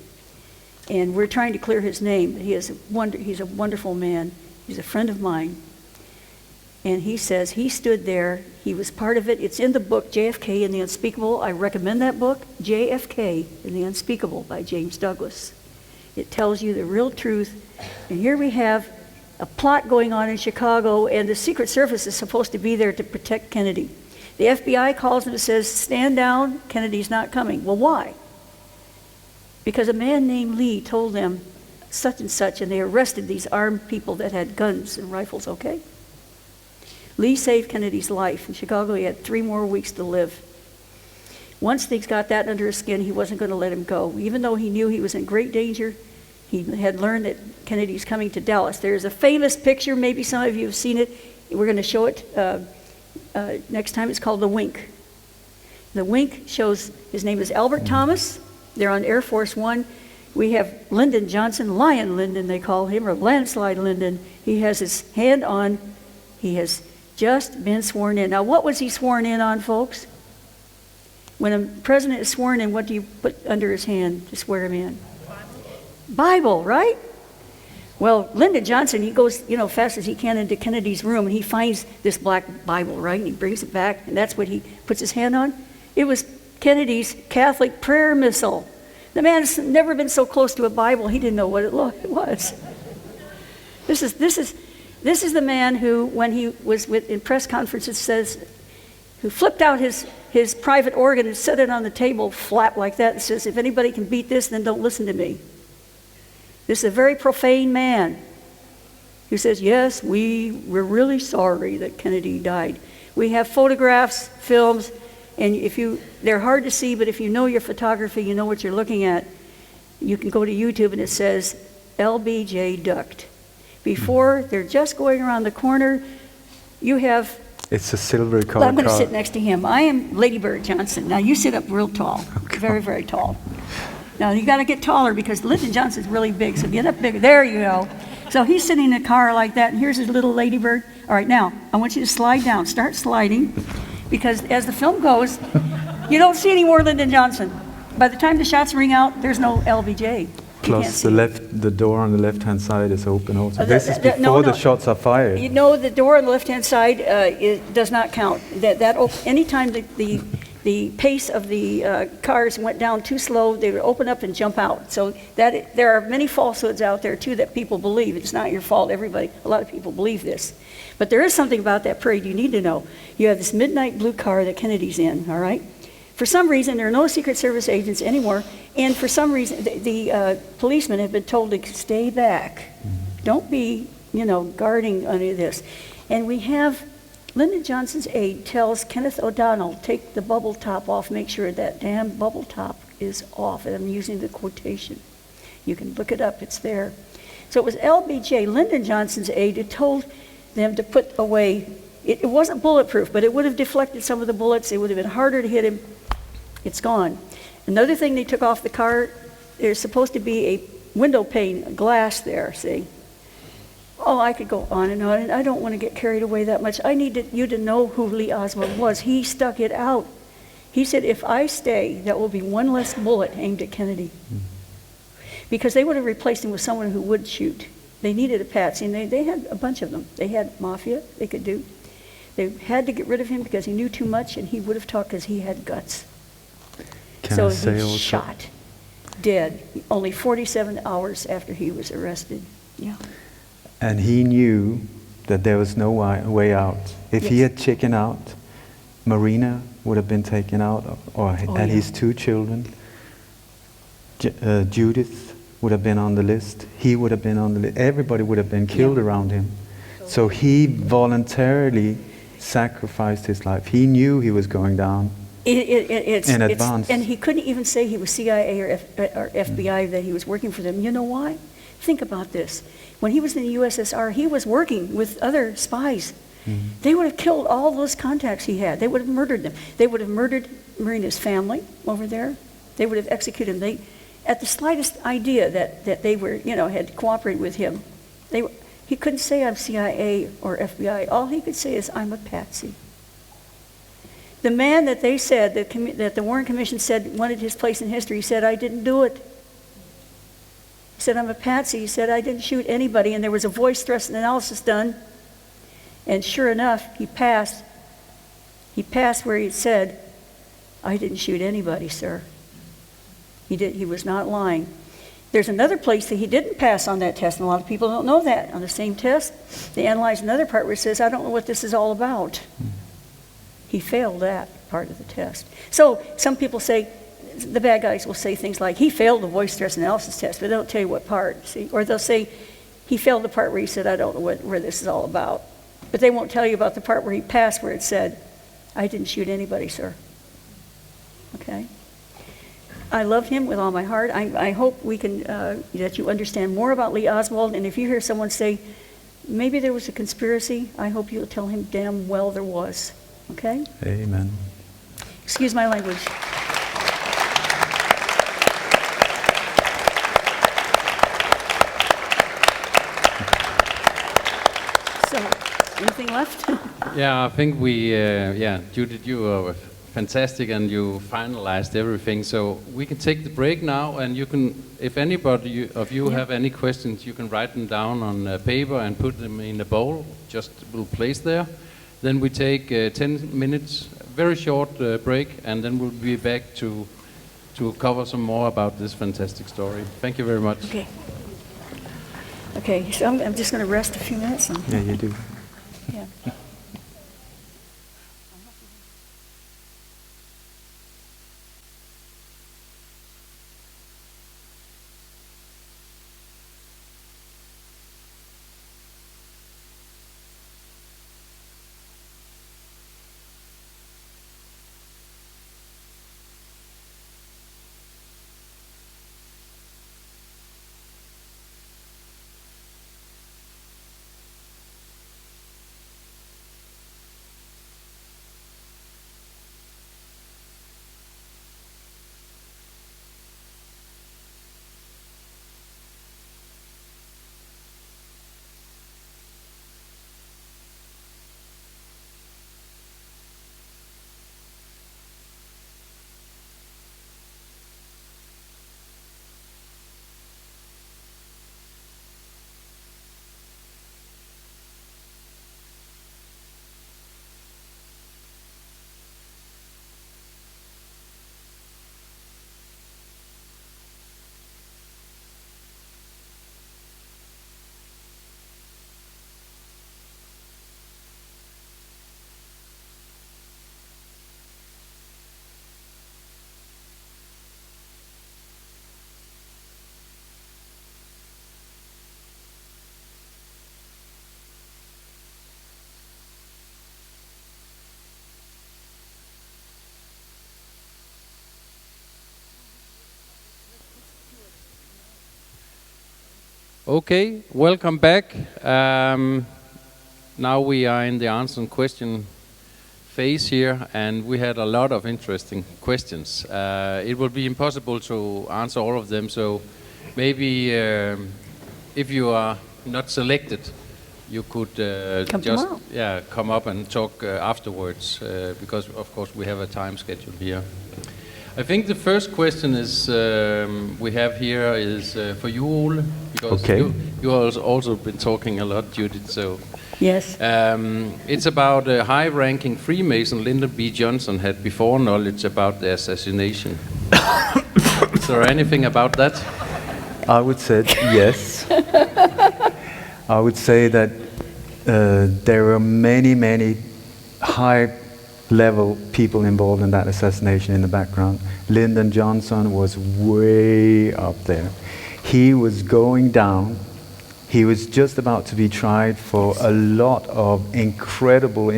And we're trying to clear his name. He's a wonderful man. He's a friend of mine. And he says he stood there. He was part of it. It's in the book, JFK and the Unspeakable. I recommend that book, JFK and the Unspeakable by James Douglas. It tells you the real truth. And here we have a plot going on in Chicago, and the Secret Service is supposed to be there to protect Kennedy. The FBI calls him and says, stand down, Kennedy's not coming. Well, why? Because a man named Lee told them such and such, and they arrested these armed people that had guns and rifles, okay? Lee saved Kennedy's life. In Chicago, he had 3 more weeks to live. Once they got that under his skin, he wasn't going to let him go. Even though he knew he was in great danger, he had learned that Kennedy's coming to Dallas. There's a famous picture, maybe some of you have seen it. We're going to show it next time. It's called The Wink. The Wink shows, his name is Albert Thomas. They're on Air Force One. We have Lyndon Johnson, Lion Lyndon they call him, or Landslide Lyndon. He has his hand on, he has just been sworn in. Now what was he sworn in on, folks? When a president is sworn in, what do you put under his hand to swear him in? Bible, right? Well, Lyndon Johnson, he goes, fast as he can into Kennedy's room, and he finds this black Bible, right? And he brings it back, and that's what he puts his hand on. It was Kennedy's Catholic prayer missal. The man has never been so close to a Bible, he didn't know what it was. This is the man who, when he was in press conferences, who flipped out his private organ and set it on the table flat like that and says, if anybody can beat this, then don't listen to me. This is a very profane man who says, yes, we're really sorry that Kennedy died. We have photographs, films, and they're hard to see, but if you know your photography, you know what you're looking at. You can go to YouTube and it says, LBJ ducked. Before, they're just going around the corner. You have... It's a silver color. I'm going to sit next to him. I am Lady Bird Johnson. Now you sit up real tall, very, very tall. Now you got to get taller because Lyndon Johnson's really big, so get up bigger. There you go. So he's sitting in a car like that, and here's his little Lady Bird. All right, now I want you to slide down. Start sliding, because as the film goes, you don't see any more Lyndon Johnson. By the time the shots ring out, there's no LBJ. Plus the door on the left-hand side is open also. This is before the shots are fired. You know, the door on the left-hand side does not count. Anytime the pace of the cars went down too slow, they would open up and jump out. So there are many falsehoods out there too that people believe. It's not your fault. A lot of people believe this. But there is something about that parade you need to know. You have this midnight blue car that Kennedy's in, all right? For some reason, there are no Secret Service agents anymore, and for some reason, the policemen have been told to stay back. Don't be, guarding any of this. And we have Lyndon Johnson's aide tells Kenneth O'Donnell, take the bubble top off, make sure that damn bubble top is off. And I'm using the quotation. You can look it up, it's there. So it was LBJ, Lyndon Johnson's aide, who told them to put away. It wasn't bulletproof, but it would have deflected some of the bullets. It would have been harder to hit him. It's gone. Another thing they took off the car, there's supposed to be a window pane, glass there, see? Oh, I could go on, and I don't want to get carried away that much. I need you to know who Lee Oswald was. He stuck it out. He said, if I stay, that will be one less bullet aimed at Kennedy. Because they would have replaced him with someone who would shoot. They needed a patsy, and they had a bunch of them. They had Mafia, they could do. They had to get rid of him because he knew too much, and he would have talked because he had guts. So he's shot, dead, only 47 hours after he was arrested. Yeah. And he knew that there was no way out. If he had chickened out, Marina would have been taken out, and his two children. Judyth would have been on the list. He would have been on the list. Everybody would have been killed around him. So he voluntarily sacrificed his life. He knew he was going down in advance. And he couldn't even say he was CIA or FBI, that he was working for them. You know why? Think about this. When he was in the USSR, he was working with other spies. They would have killed all those contacts he had. They would have murdered them. They would have murdered Marina's family over there. They would have executed them. At the slightest idea that they were, had cooperated with him, he couldn't say I'm CIA or FBI. All he could say is I'm a patsy. The man that they said, that the Warren Commission said wanted his place in history, said, I didn't do it. He said, I'm a patsy. He said, I didn't shoot anybody. And there was a voice thrust analysis done. And sure enough, he passed. He passed where he said, I didn't shoot anybody, sir. He was not lying. There's another place that he didn't pass on that test, and a lot of people don't know that. On the same test, they analyzed another part where it says, I don't know what this is all about. He failed that part of the test. So some people say, the bad guys will say things like, he failed the voice stress analysis test, but they don't tell you what part, see? Or they'll say, he failed the part where he said, I don't know where this is all about. But they won't tell you about the part where he passed, where it said, I didn't shoot anybody, sir. Okay? I love him with all my heart. I hope we can, that you understand more about Lee Oswald, and if you hear someone say, maybe there was a conspiracy, I hope you'll tell him damn well there was. Okay? Amen. Excuse my language. So, anything left? Yeah, I think Judyth, you fantastic, and you finalized everything. So we can take the break now, and you can, if anybody of you have any questions, you can write them down on paper and put them in a bowl, just will place there. Then we take 10 minutes, very short break, and then we'll be back to cover some more about this fantastic story. Thank you very much. Okay. Okay, so I'm just going to rest a few minutes. Yeah, you do. Yeah. Okay, welcome back. Now we are in the answer and question phase here, and we had a lot of interesting questions. It will be impossible to answer all of them, so maybe if you are not selected, you could just come up and talk afterwards, because of course we have a time schedule here. I think the first question is we have here is for you all, because you have also been talking a lot, Judyth. So yes, it's about a high-ranking Freemason Lyndon B. Johnson had before knowledge about the assassination. Is there anything about that? I would say yes. I would say that there were many high-level people involved in that assassination in the background. Lyndon Johnson was way up there. He was going down. He was just about to be tried for a lot of incredible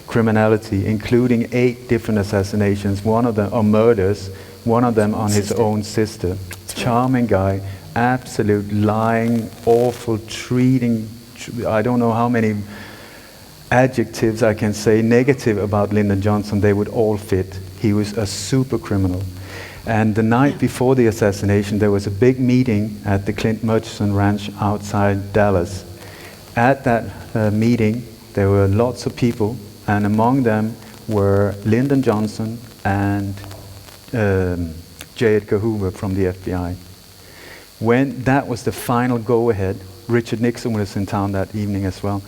criminality, including 8 different assassinations, one of them, or murders, one of them on his own sister. Charming guy, absolute lying, awful, treating, I don't know how many adjectives I can say negative about Lyndon Johnson, they would all fit. He was a super criminal. And the night before the assassination, there was a big meeting at the Clint Murchison Ranch outside Dallas. At that meeting, there were lots of people, and among them were Lyndon Johnson and J. Edgar Hoover from the FBI. When that was the final go-ahead, Richard Nixon was in town that evening as well.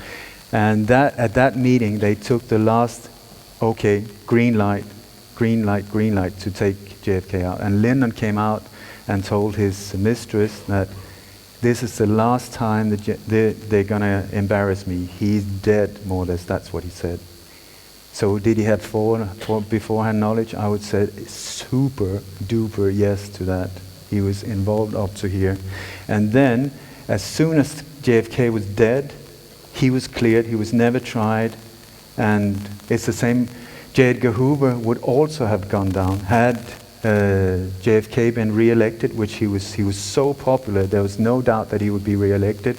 And at that meeting, they took the last, okay, green light to take JFK out. And Lyndon came out and told his mistress that this is the last time that they're going to embarrass me. He's dead, more or less. That's what he said. So did he have beforehand knowledge? I would say super duper yes to that. He was involved up to here. And then, as soon as JFK was dead, he was cleared. He was never tried. And it's the same. J. Edgar Hoover would also have gone down had JFK been re-elected, which he was so popular. There was no doubt that he would be re-elected.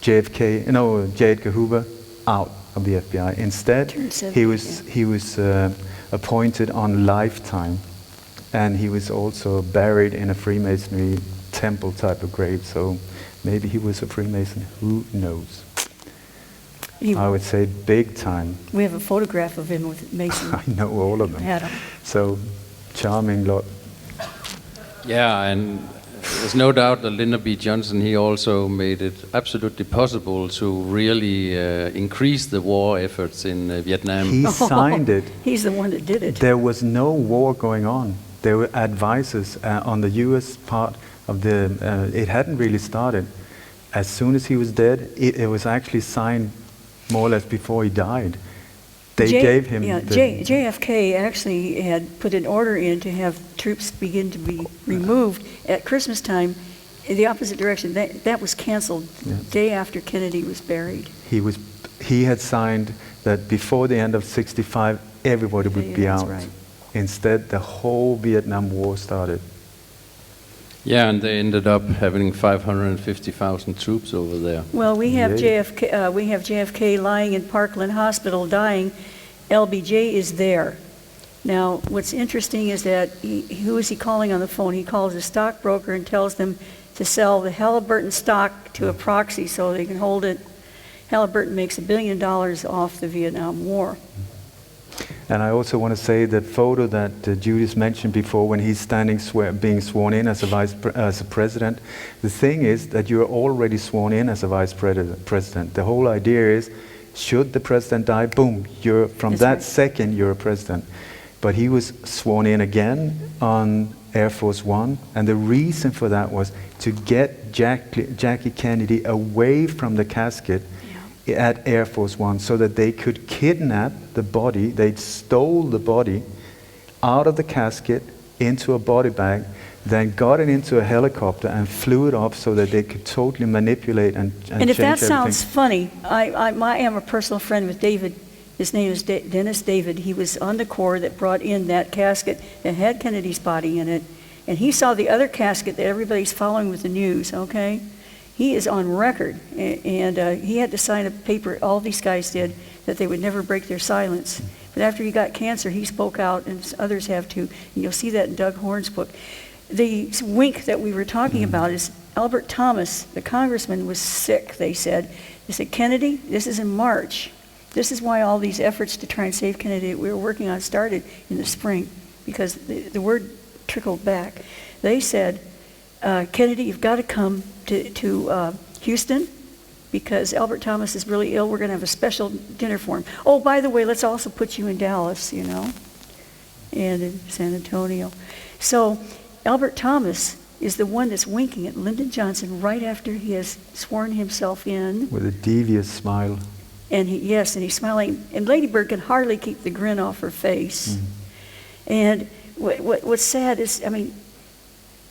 J. Edgar Hoover out of the FBI. Instead, he was appointed on lifetime, and he was also buried in a Freemasonry temple type of grave. So maybe he was a Freemason. Who knows? I would say big time. We have a photograph of him with Mason. I know all of them. Adam. So charming lot. Yeah, and there's no doubt that Lyndon B. Johnson, he also made it absolutely possible to really increase the war efforts in Vietnam. He signed it. He's the one that did it. There was no war going on. There were advisors on the U.S. part of the. It hadn't really started. As soon as he was dead, it was actually signed more or less before he died. They gave him. Yeah, JFK actually had put an order in to have troops begin to be removed at Christmas time in the opposite direction. That was canceled day after Kennedy was buried. He had signed that before the end of '65, everybody would be out. Right. Instead, the whole Vietnam War started. Yeah, and they ended up having 550,000 troops over there. Well, we have Yeah. JFK. We have JFK lying in Parkland Hospital dying. LBJ is there. Now, what's interesting is that who is he calling on the phone? He calls a stockbroker and tells them to sell the Halliburton stock to a proxy so they can hold it. Halliburton makes $1 billion off the Vietnam War. And I also want to say the photo that Judyth mentioned before, when he's standing being sworn in as a president. The thing is that you're already sworn in as a vice president. The whole idea is, should the president die, boom, from that second you're a president. But he was sworn in again on Air Force One, and the reason for that was to get Jackie Kennedy away from the casket at Air Force One, so that they could kidnap the body. They stole the body out of the casket into a body bag, then got it into a helicopter and flew it off so that they could totally manipulate and And if change that sounds everything. funny, I am a personal friend with David. His name is Dennis David. He was on the Corps that brought in that casket that had Kennedy's body in it. And he saw the other casket that everybody's following with the news, okay? He is on record, and he had to sign a paper, all these guys did, that they would never break their silence. But after he got cancer, he spoke out, and others have too. And you'll see that in Doug Horn's book. The wink that we were talking about is Albert Thomas, the congressman, was sick, they said. They said, Kennedy, this is in March. This is why all these efforts to try and save Kennedy that we were working on started in the spring, because the word trickled back. They said, Kennedy, you've got to come to Houston, because Albert Thomas is really ill. We're going to have a special dinner for him. Oh, by the way, let's also put you in Dallas, you know, and in San Antonio. So Albert Thomas is the one that's winking at Lyndon Johnson right after he has sworn himself in. With a devious smile. And he's smiling. And Lady Bird can hardly keep the grin off her face. And what's sad is, I mean,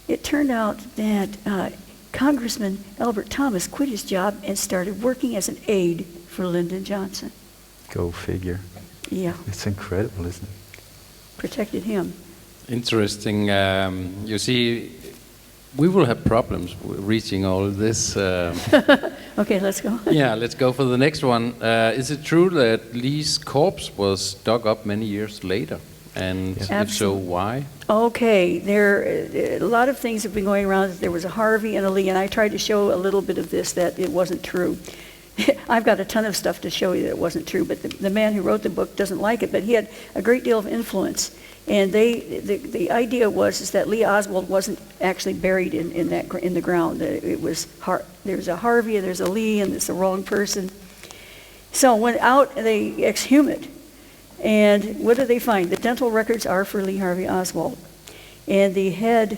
it turned out that Congressman Albert Thomas quit his job and started working as an aide for Lyndon Johnson. Go figure. Yeah. It's incredible, isn't it? Protected him. Interesting. You see, we will have problems reaching all of this. Okay, let's go. Yeah, let's go for the next one. Is it true that Lee's corpse was dug up many years later? And if so, why? Okay, a lot of things have been going around. There was a Harvey and a Lee, and I tried to show a little bit of this, that it wasn't true. I've got a ton of stuff to show you that it wasn't true, but the man who wrote the book doesn't like it, but he had a great deal of influence. And the idea was that Lee Oswald wasn't actually buried in the ground. It was there's a Harvey and there's a Lee, and it's the wrong person. So when out, they exhume it. And what do they find? The dental records are for Lee Harvey Oswald. And the head,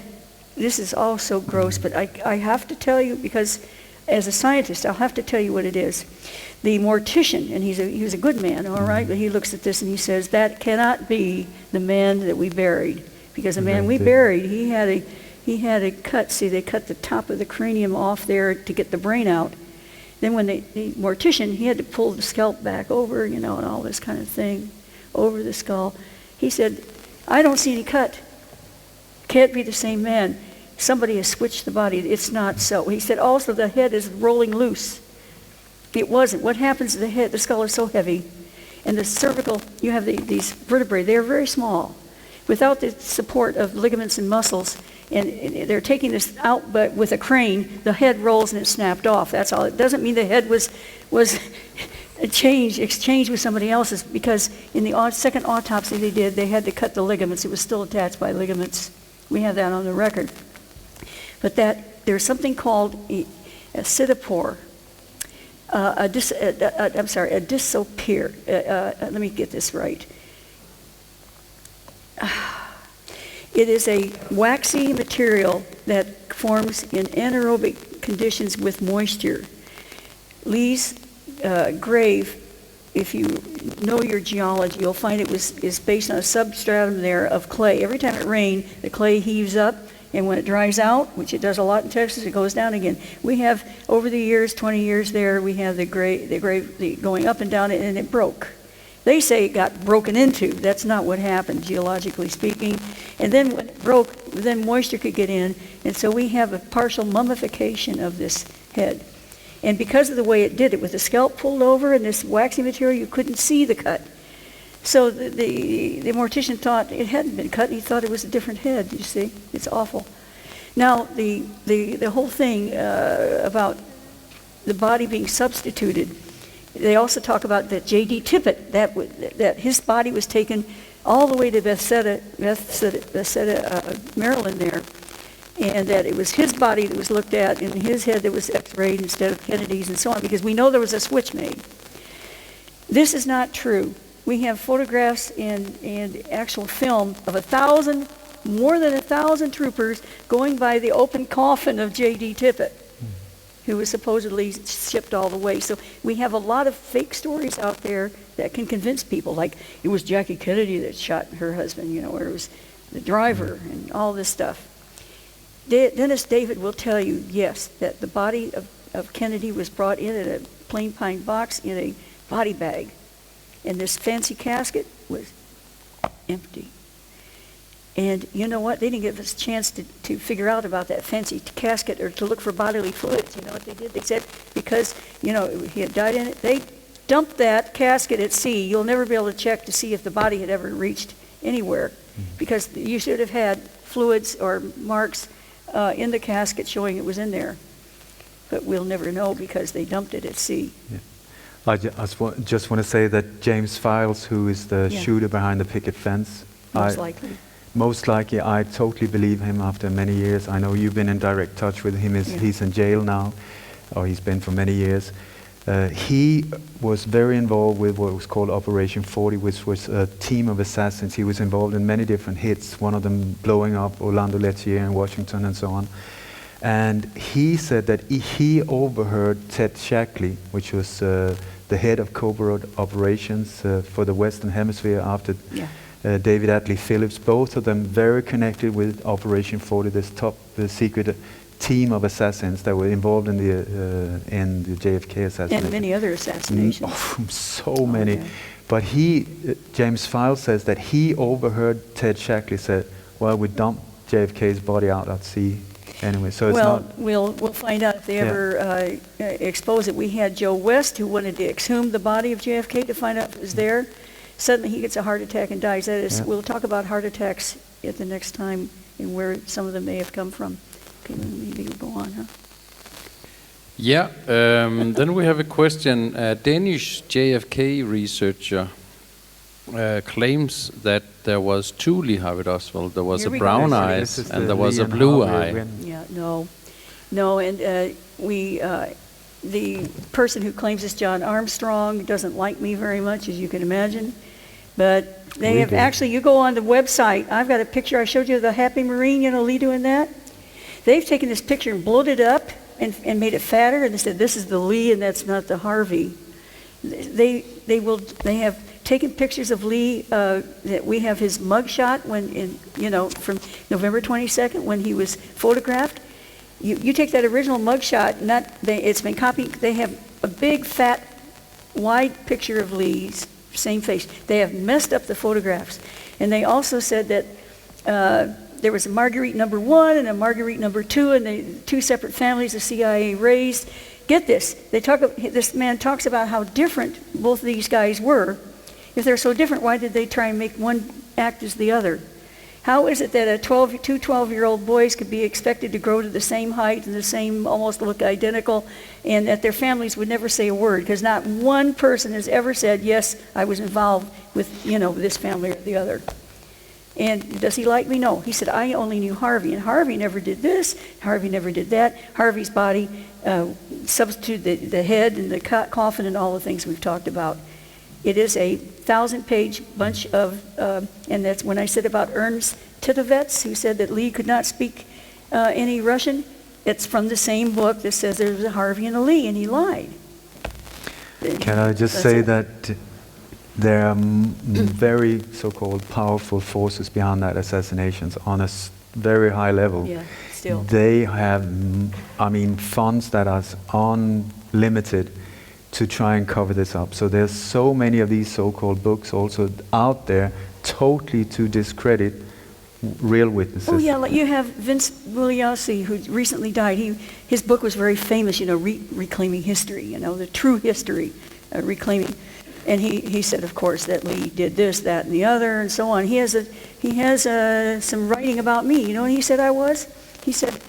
this is all so gross, but I have to tell you, because as a scientist, I'll have to tell you what it is. The mortician, and he was a good man, all right, but he looks at this and he says, that cannot be the man that we buried. Because the man we buried, he had a cut. See, they cut the top of the cranium off there to get the brain out. Then when the mortician, he had to pull the scalp back over, you know, and all this kind of thing over the skull. He said, I don't see any cut. Can't be the same man. Somebody has switched the body. It's not so. He said also the head is rolling loose. It wasn't. What happens to the head? The skull is so heavy. And the cervical, you have these vertebrae. They're very small. Without the support of ligaments and muscles, and they're taking this out, but with a crane, the head rolls and it's snapped off. That's all. It doesn't mean the head was exchange with somebody else's, because in the second autopsy they did, they had to cut the ligaments. It was still attached by ligaments. We have that on the record. But there's something called a cytopore, a dysopere. Let me get this right. It is a waxy material that forms in anaerobic conditions with moisture. Lee's grave, if you know your geology, you'll find is based on a substratum there of clay. Every time it rains, the clay heaves up, and when it dries out, which it does a lot in Texas, it goes down again. We have, over the years, 20 years there, we have the grave going up and down, and it broke. They say it got broken into. That's not what happened, geologically speaking. And then when it broke, then moisture could get in, and so we have a partial mummification of this head. And because of the way it did it, with the scalp pulled over and this waxy material, you couldn't see the cut. So the mortician thought it hadn't been cut. He thought it was a different head, you see. It's awful. Now, the whole thing about the body being substituted, they also talk about that J.D. Tippett, that his body was taken all the way to Bethesda, Maryland there, and that it was his body that was looked at and his head that was x-rayed instead of Kennedy's and so on, because we know there was a switch made. This is not true. We have photographs and actual film of more than 1,000 troopers going by the open coffin of J.D. Tippett, who was supposedly shipped all the way. So we have a lot of fake stories out there that can convince people, like it was Jackie Kennedy that shot her husband, or it was the driver and all this stuff. Dennis David will tell you, yes, that the body of Kennedy was brought in a plain pine box in a body bag, and this fancy casket was empty. And you know what? They didn't give us a chance to figure out about that fancy casket or to look for bodily fluids. You know what they did? They said because, he had died in it, they dumped that casket at sea. You'll never be able to check to see if the body had ever reached anywhere, because you should have had fluids or marks in the casket showing it was in there. But we'll never know because they dumped it at sea. Yeah. I just want to say that James Files, who is the shooter behind the picket fence, most likely, I totally believe him after many years. I know you've been in direct touch with him. He's in jail now, or he's been for many years. He was very involved with what was called Operation 40, which was a team of assassins. He was involved in many different hits, one of them blowing up Orlando Lettier in Washington and so on. And he said that he overheard Ted Shackley, which was the head of covert operations for the Western Hemisphere after David Atlee Phillips, both of them very connected with Operation 40, this top secret team of assassins that were involved in the JFK assassination. And many other assassinations. So many. Yeah. But James Files says that he overheard Ted Shackley say, well, we dumped JFK's body out at sea anyway. So it's not... We'll find out if they ever expose it. We had Joe West, who wanted to exhume the body of JFK to find out if it was there. Suddenly he gets a heart attack and dies. We'll talk about heart attacks at the next time and where some of them may have come from. Okay, maybe we'll go on, huh? Yeah, then we have a question. A Danish JFK researcher claims that there was two Lee Harvey Oswald. There was a brown eye and there was a blue eye. Yeah, no, and the person who claims this, John Armstrong, doesn't like me very much, as you can imagine. But they have actually, you go on the website, I've got a picture, I showed you the Happy Marine, Lee doing that. They've taken this picture and bloated it up and made it fatter, and they said this is the Lee and that's not the Harvey. They have taken pictures of Lee. That we have his mugshot from November 22nd when he was photographed. You take that original mugshot, it's been copied. They have a big, fat, wide picture of Lee's same face. They have messed up the photographs, and they also said that there was a Marguerite number 1 and a Marguerite number 2, and the two separate families the CIA raised. Get this, this man talks about how different both of these guys were. If they're so different, why did they try and make one act as the other? How is it that two 12-year-old boys could be expected to grow to the same height and the same, almost look identical, and that their families would never say a word? Because not one person has ever said, yes, I was involved with, this family or the other. And does he like me? No. He said, I only knew Harvey, and Harvey never did this, Harvey never did that. Harvey's body substituted the head and the coffin and all the things we've talked about. It is a 1,000-page bunch of, and that's when I said about Ernst Titovets, who said that Lee could not speak any Russian. It's from the same book that says there was a Harvey and a Lee, and he lied. Can I just say that there are very so-called powerful forces behind that assassinations on a very high level. Yeah, still. They have, funds that are unlimited to try and cover this up. So there's so many of these so-called books also out there totally to discredit real witnesses. Oh yeah, like you have Vince Bugliosi, who recently died. His book was very famous, Reclaiming History, the true history, reclaiming. And he said, of course, that Lee did this, that, and the other, and so on. He has some writing about me. You know what he said I was? He said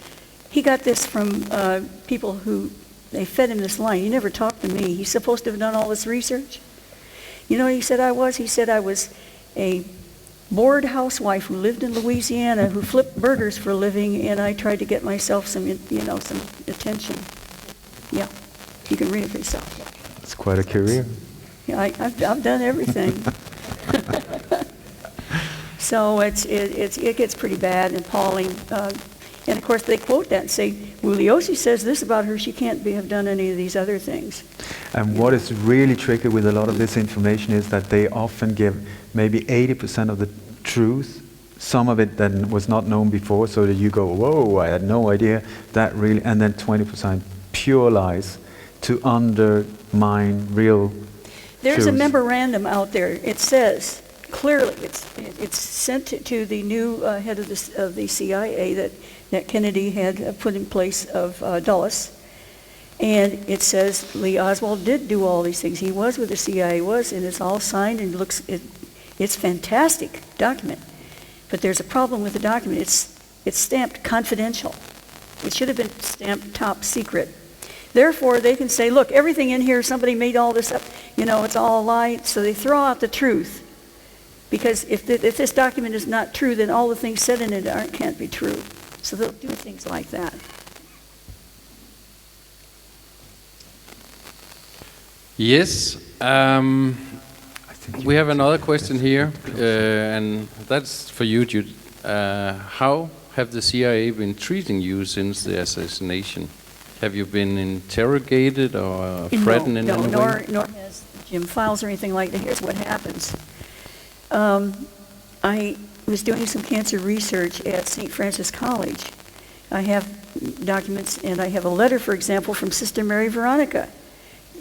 he got this from people who, they fed him this line. He never talked to me. He's supposed to have done all this research. You know what he said I was? He said I was a bored housewife who lived in Louisiana, who flipped burgers for a living, and I tried to get myself some attention. Yeah, you can read it for yourself. It's quite a career. Yeah, I've done everything. So it gets pretty bad and appalling. And of course they quote that and say, Bugliosi says this about her, she can't have done any of these other things. And what is really tricky with a lot of this information is that they often give maybe 80% of the truth, some of it that was not known before, so that you go, whoa, I had no idea that really, and then 20% pure lies to undermine real There's truth. a memorandum out there. It says clearly, it's sent to the new head of the CIA that Kennedy had put in place of Dulles. And it says Lee Oswald did do all these things. He was with the CIA, and it's all signed and it's fantastic document. But there's a problem with the document. It's stamped confidential. It should have been stamped top secret. Therefore, they can say, look, everything in here, somebody made all this up, it's all a lie. So they throw out the truth. Because if this document is not true, then all the things said in it can't be true. So they'll do things like that. Yes. We have another question here, and that's for you, Judyth. How have the CIA been treating you since the assassination? Have you been interrogated or threatened in any way? Nor has Jim Files or anything like that. Here's what happens. I was doing some cancer research at St. Francis College. I have documents, and I have a letter, for example, from Sister Mary Veronica,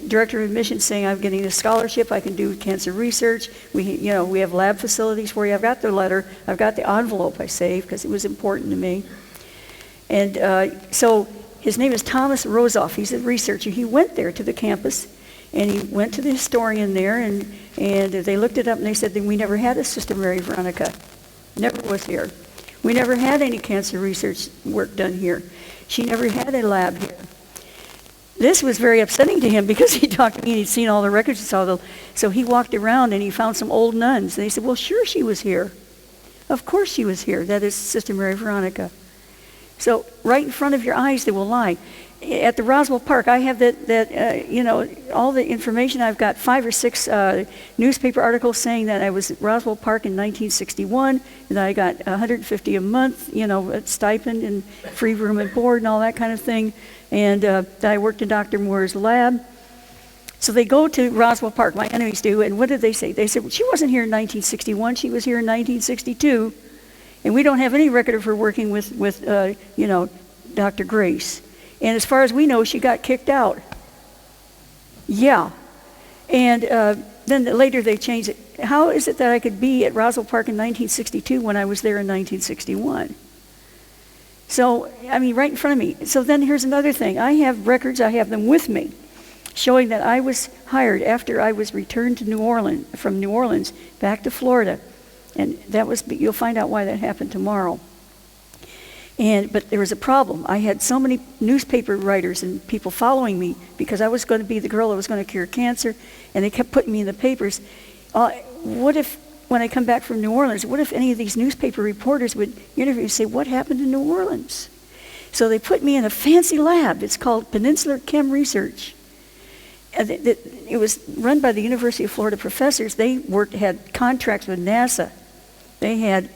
Director of Admissions, saying I'm getting a scholarship, I can do cancer research. We have lab facilities for you. I've got the letter. I've got the envelope I saved because it was important to me. And so his name is Thomas Rosoff. He's a researcher. He went there to the campus, and he went to the historian there, and they looked it up, and they said that we never had a Sister Mary Veronica. Never was here. We never had any cancer research work done here. She never had a lab here. This was very upsetting to him because he talked to me and he'd seen all the records and so he walked around and he found some old nuns. And they said, well, sure she was here. Of course she was here. That is Sister Mary Veronica. So right in front of your eyes they will lie. At the Roswell Park, I have all the information. I've got 5 or 6 newspaper articles saying that I was at Roswell Park in 1961, and that I got $150 a month, a stipend and free room and board and all that kind of thing, and that I worked in Dr. Moore's lab. So they go to Roswell Park, my enemies do, and what did they say? They said, well, she wasn't here in 1961, she was here in 1962, and we don't have any record of her working with Dr. Grace. And as far as we know, she got kicked out. Yeah. And then later they changed it. How is it that I could be at Roswell Park in 1962 when I was there in 1961? So, right in front of me. So then here's another thing. I have records, I have them with me, showing that I was hired after I was returned to from New Orleans back to Florida. And you'll find out why that happened tomorrow. But there was a problem. I had so many newspaper writers and people following me because I was going to be the girl that was going to cure cancer, and they kept putting me in the papers. What if, when I come back from New Orleans, what if any of these newspaper reporters would interview me and say, what happened in New Orleans? So they put me in a fancy lab. It's called Peninsular Chem Research. And it was run by the University of Florida professors. They had contracts with NASA. They had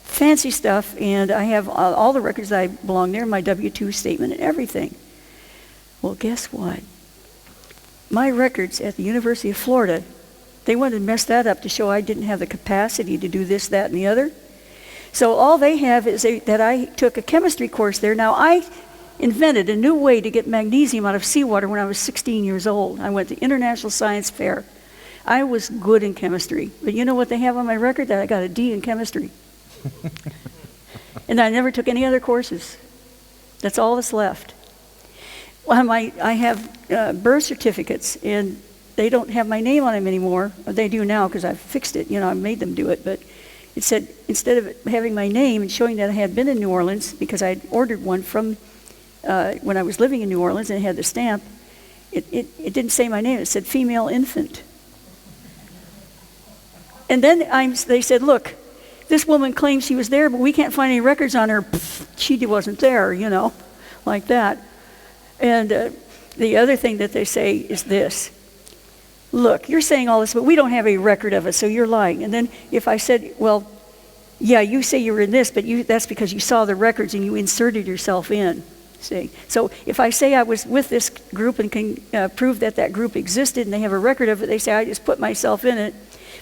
fancy stuff, and I have all the records that I belong there, my W-2 statement and everything. Well, guess what? My records at the University of Florida, they wanted to mess that up to show I didn't have the capacity to do this, that, and the other. So all they have is that I took a chemistry course there. Now, I invented a new way to get magnesium out of seawater when I was 16 years old. I went to International Science Fair. I was good in chemistry, but you know what they have on my record? That I got a D in chemistry. And I never took any other courses. That's all that's left. Well, I have birth certificates, and they don't have my name on them anymore. They do now because I've fixed it. I made them do it. But it said, instead of having my name and showing that I had been in New Orleans, because I had ordered one from when I was living in New Orleans and it had the stamp, it didn't say my name. It said female infant. And then they said, look, this woman claims she was there, but we can't find any records on her. She wasn't there, like that. And the other thing that they say is this. Look, you're saying all this, but we don't have a record of it, so you're lying. And then if I said, well, yeah, you say you were in this, but that's because you saw the records and you inserted yourself in. See? So if I say I was with this group and can prove that group existed and they have a record of it, they say I just put myself in it.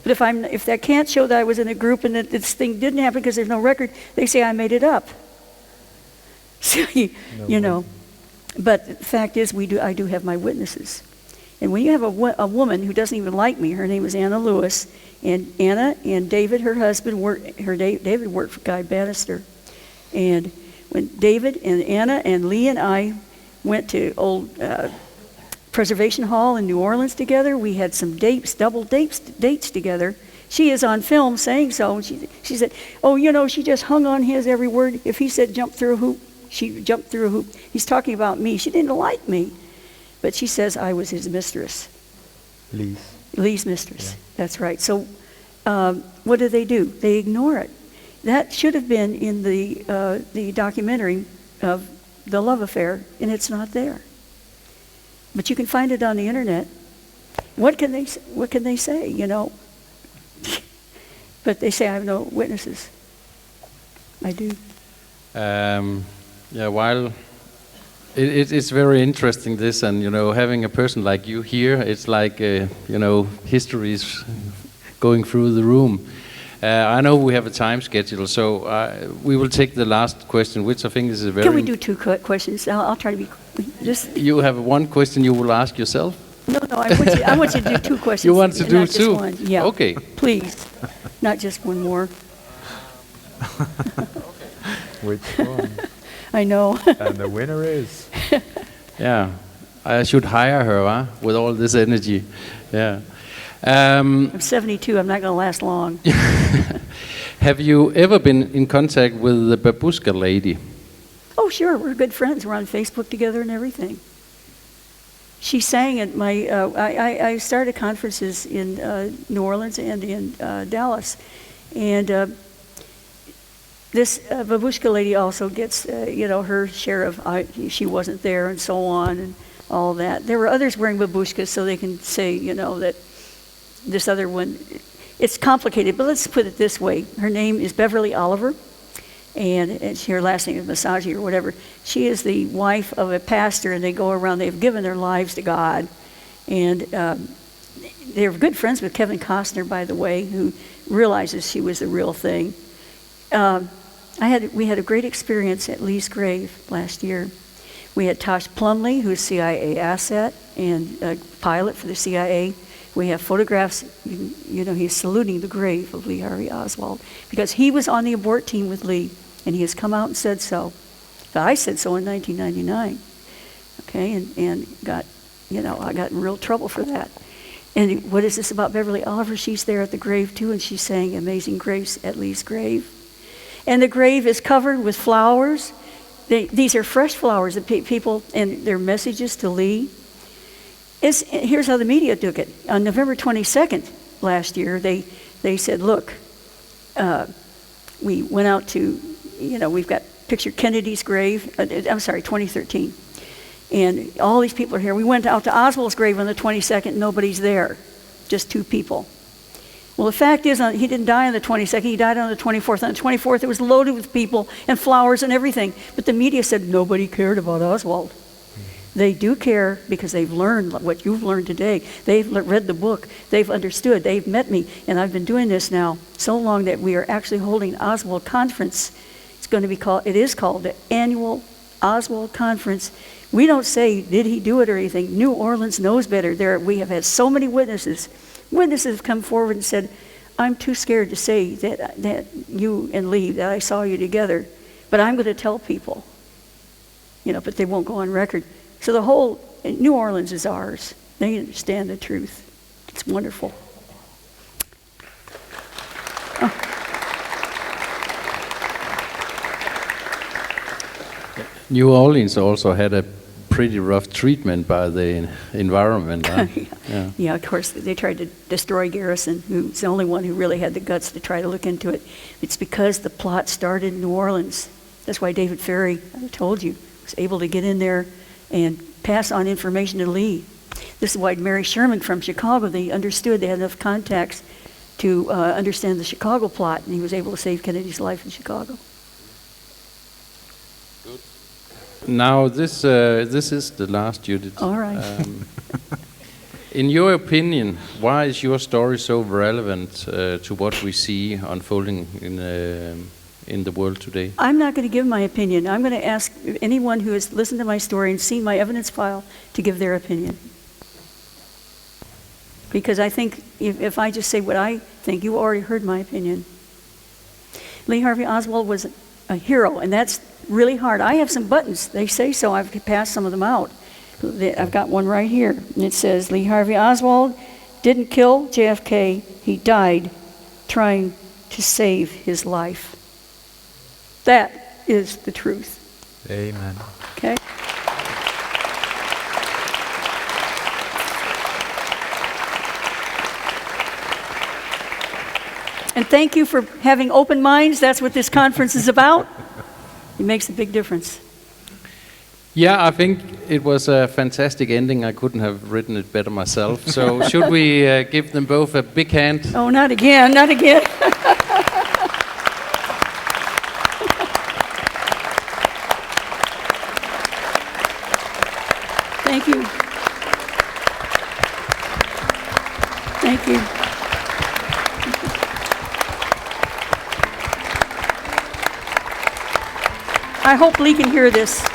But if that can't show that I was in a group and that this thing didn't happen because there's no record, they say I made it up. So But the fact is, I do have my witnesses. And when you have a woman who doesn't even like me, her name is Anna Lewis, and Anna and David, her husband, David worked for Guy Bannister. And when David and Anna and Lee and I went to old Preservation Hall in New Orleans together, we had some double dates together. She is on film saying so. And she said, oh, she just hung on his every word. If he said jump through a hoop, she jumped through a hoop. He's talking about me. She didn't like me. But she says I was his mistress. Lee's mistress. Yeah. That's right. So what do? They ignore it. That should have been in the documentary of the love affair, and it's not there. But you can find it on the internet. What can they say? But they say I have no witnesses. I do. While it's very interesting this, and having a person like you here, it's like history is going through the room. I know we have a time schedule, so we will take the last question, which I think is a very... Can we do two questions? I'll try to be... You have one question you will ask yourself? No, I want you to do two questions. You want to do two? Just one. Yeah. Okay. Please. Not just one more. Which one? I know. And the winner is... Yeah. I should hire her, with all this energy. Yeah. I'm 72. I'm not going to last long. Have you ever been in contact with the babushka lady? Oh, sure. We're good friends. We're on Facebook together and everything. She sang at my... I started conferences in New Orleans and in Dallas. And this babushka lady also gets, her share of... she wasn't there and so on and all that. There were others wearing babushkas, so they can say, that this other one... It's complicated, but let's put it this way. Her name is Beverly Oliver, and her last name is Masagi or whatever. She is the wife of a pastor, and they go around. They've given their lives to God, and they're good friends with Kevin Costner, by the way, who realizes she was the real thing. We had a great experience at Lee's grave last year. We had Tosh Plumley, who's CIA asset and a pilot for the CIA. We have photographs, he's saluting the grave of Lee Harvey Oswald because he was on the abort team with Lee, and he has come out and said so. I said so in 1999, okay, and got, I got in real trouble for that. And what is this about Beverly Oliver? She's there at the grave too, and she's saying Amazing Grace at Lee's grave. And the grave is covered with flowers. These are fresh flowers that people, and their messages to Lee. Here's how the media took it. On November 22nd last year, they said, look, we went out to, we've got picture Kennedy's grave. 2013. And all these people are here. We went out to Oswald's grave on the 22nd. Nobody's there. Just 2 people. Well, the fact is, he didn't die on the 22nd. He died on the 24th. On the 24th, it was loaded with people and flowers and everything. But the media said nobody cared about Oswald. They do care because they've learned what you've learned today. They've read the book. They've understood. They've met me. And I've been doing this now so long that we are actually holding Oswald Conference. It is called the annual Oswald Conference. We don't say, did he do it or anything. New Orleans knows better. We have had so many witnesses. Witnesses have come forward and said, I'm too scared to say that you and Lee, that I saw you together, but I'm going to tell people. But they won't go on record. So the whole New Orleans is ours. They understand the truth. It's wonderful. New Orleans also had a pretty rough treatment by the environment. Huh? Yeah, of course, they tried to destroy Garrison, who's the only one who really had the guts to try to look into it. It's because the plot started in New Orleans. That's why David Ferrie, I told you, was able to get in there and pass on information to Lee. This is why Mary Sherman from Chicago, they understood, they had enough contacts to understand the Chicago plot, and he was able to save Kennedy's life in Chicago. Now, this is the last, Judyth. All right. In your opinion, why is your story so relevant to what we see unfolding in the world today? I'm not going to give my opinion. I'm going to ask anyone who has listened to my story and seen my evidence file to give their opinion. Because I think if I just say what I think, you already heard my opinion. Lee Harvey Oswald was a hero, and that's really hard. I have some buttons. They say so. I've passed some of them out. I've got one right here. And it says, Lee Harvey Oswald didn't kill JFK. He died trying to save his life. That is the truth. Amen. Okay? And thank you for having open minds. That's what this conference is about. It makes a big difference. Yeah, I think it was a fantastic ending. I couldn't have written it better myself. So should we give them both a big hand? Oh, not again, not again. Thank you. Thank you. I hope Lee can hear this.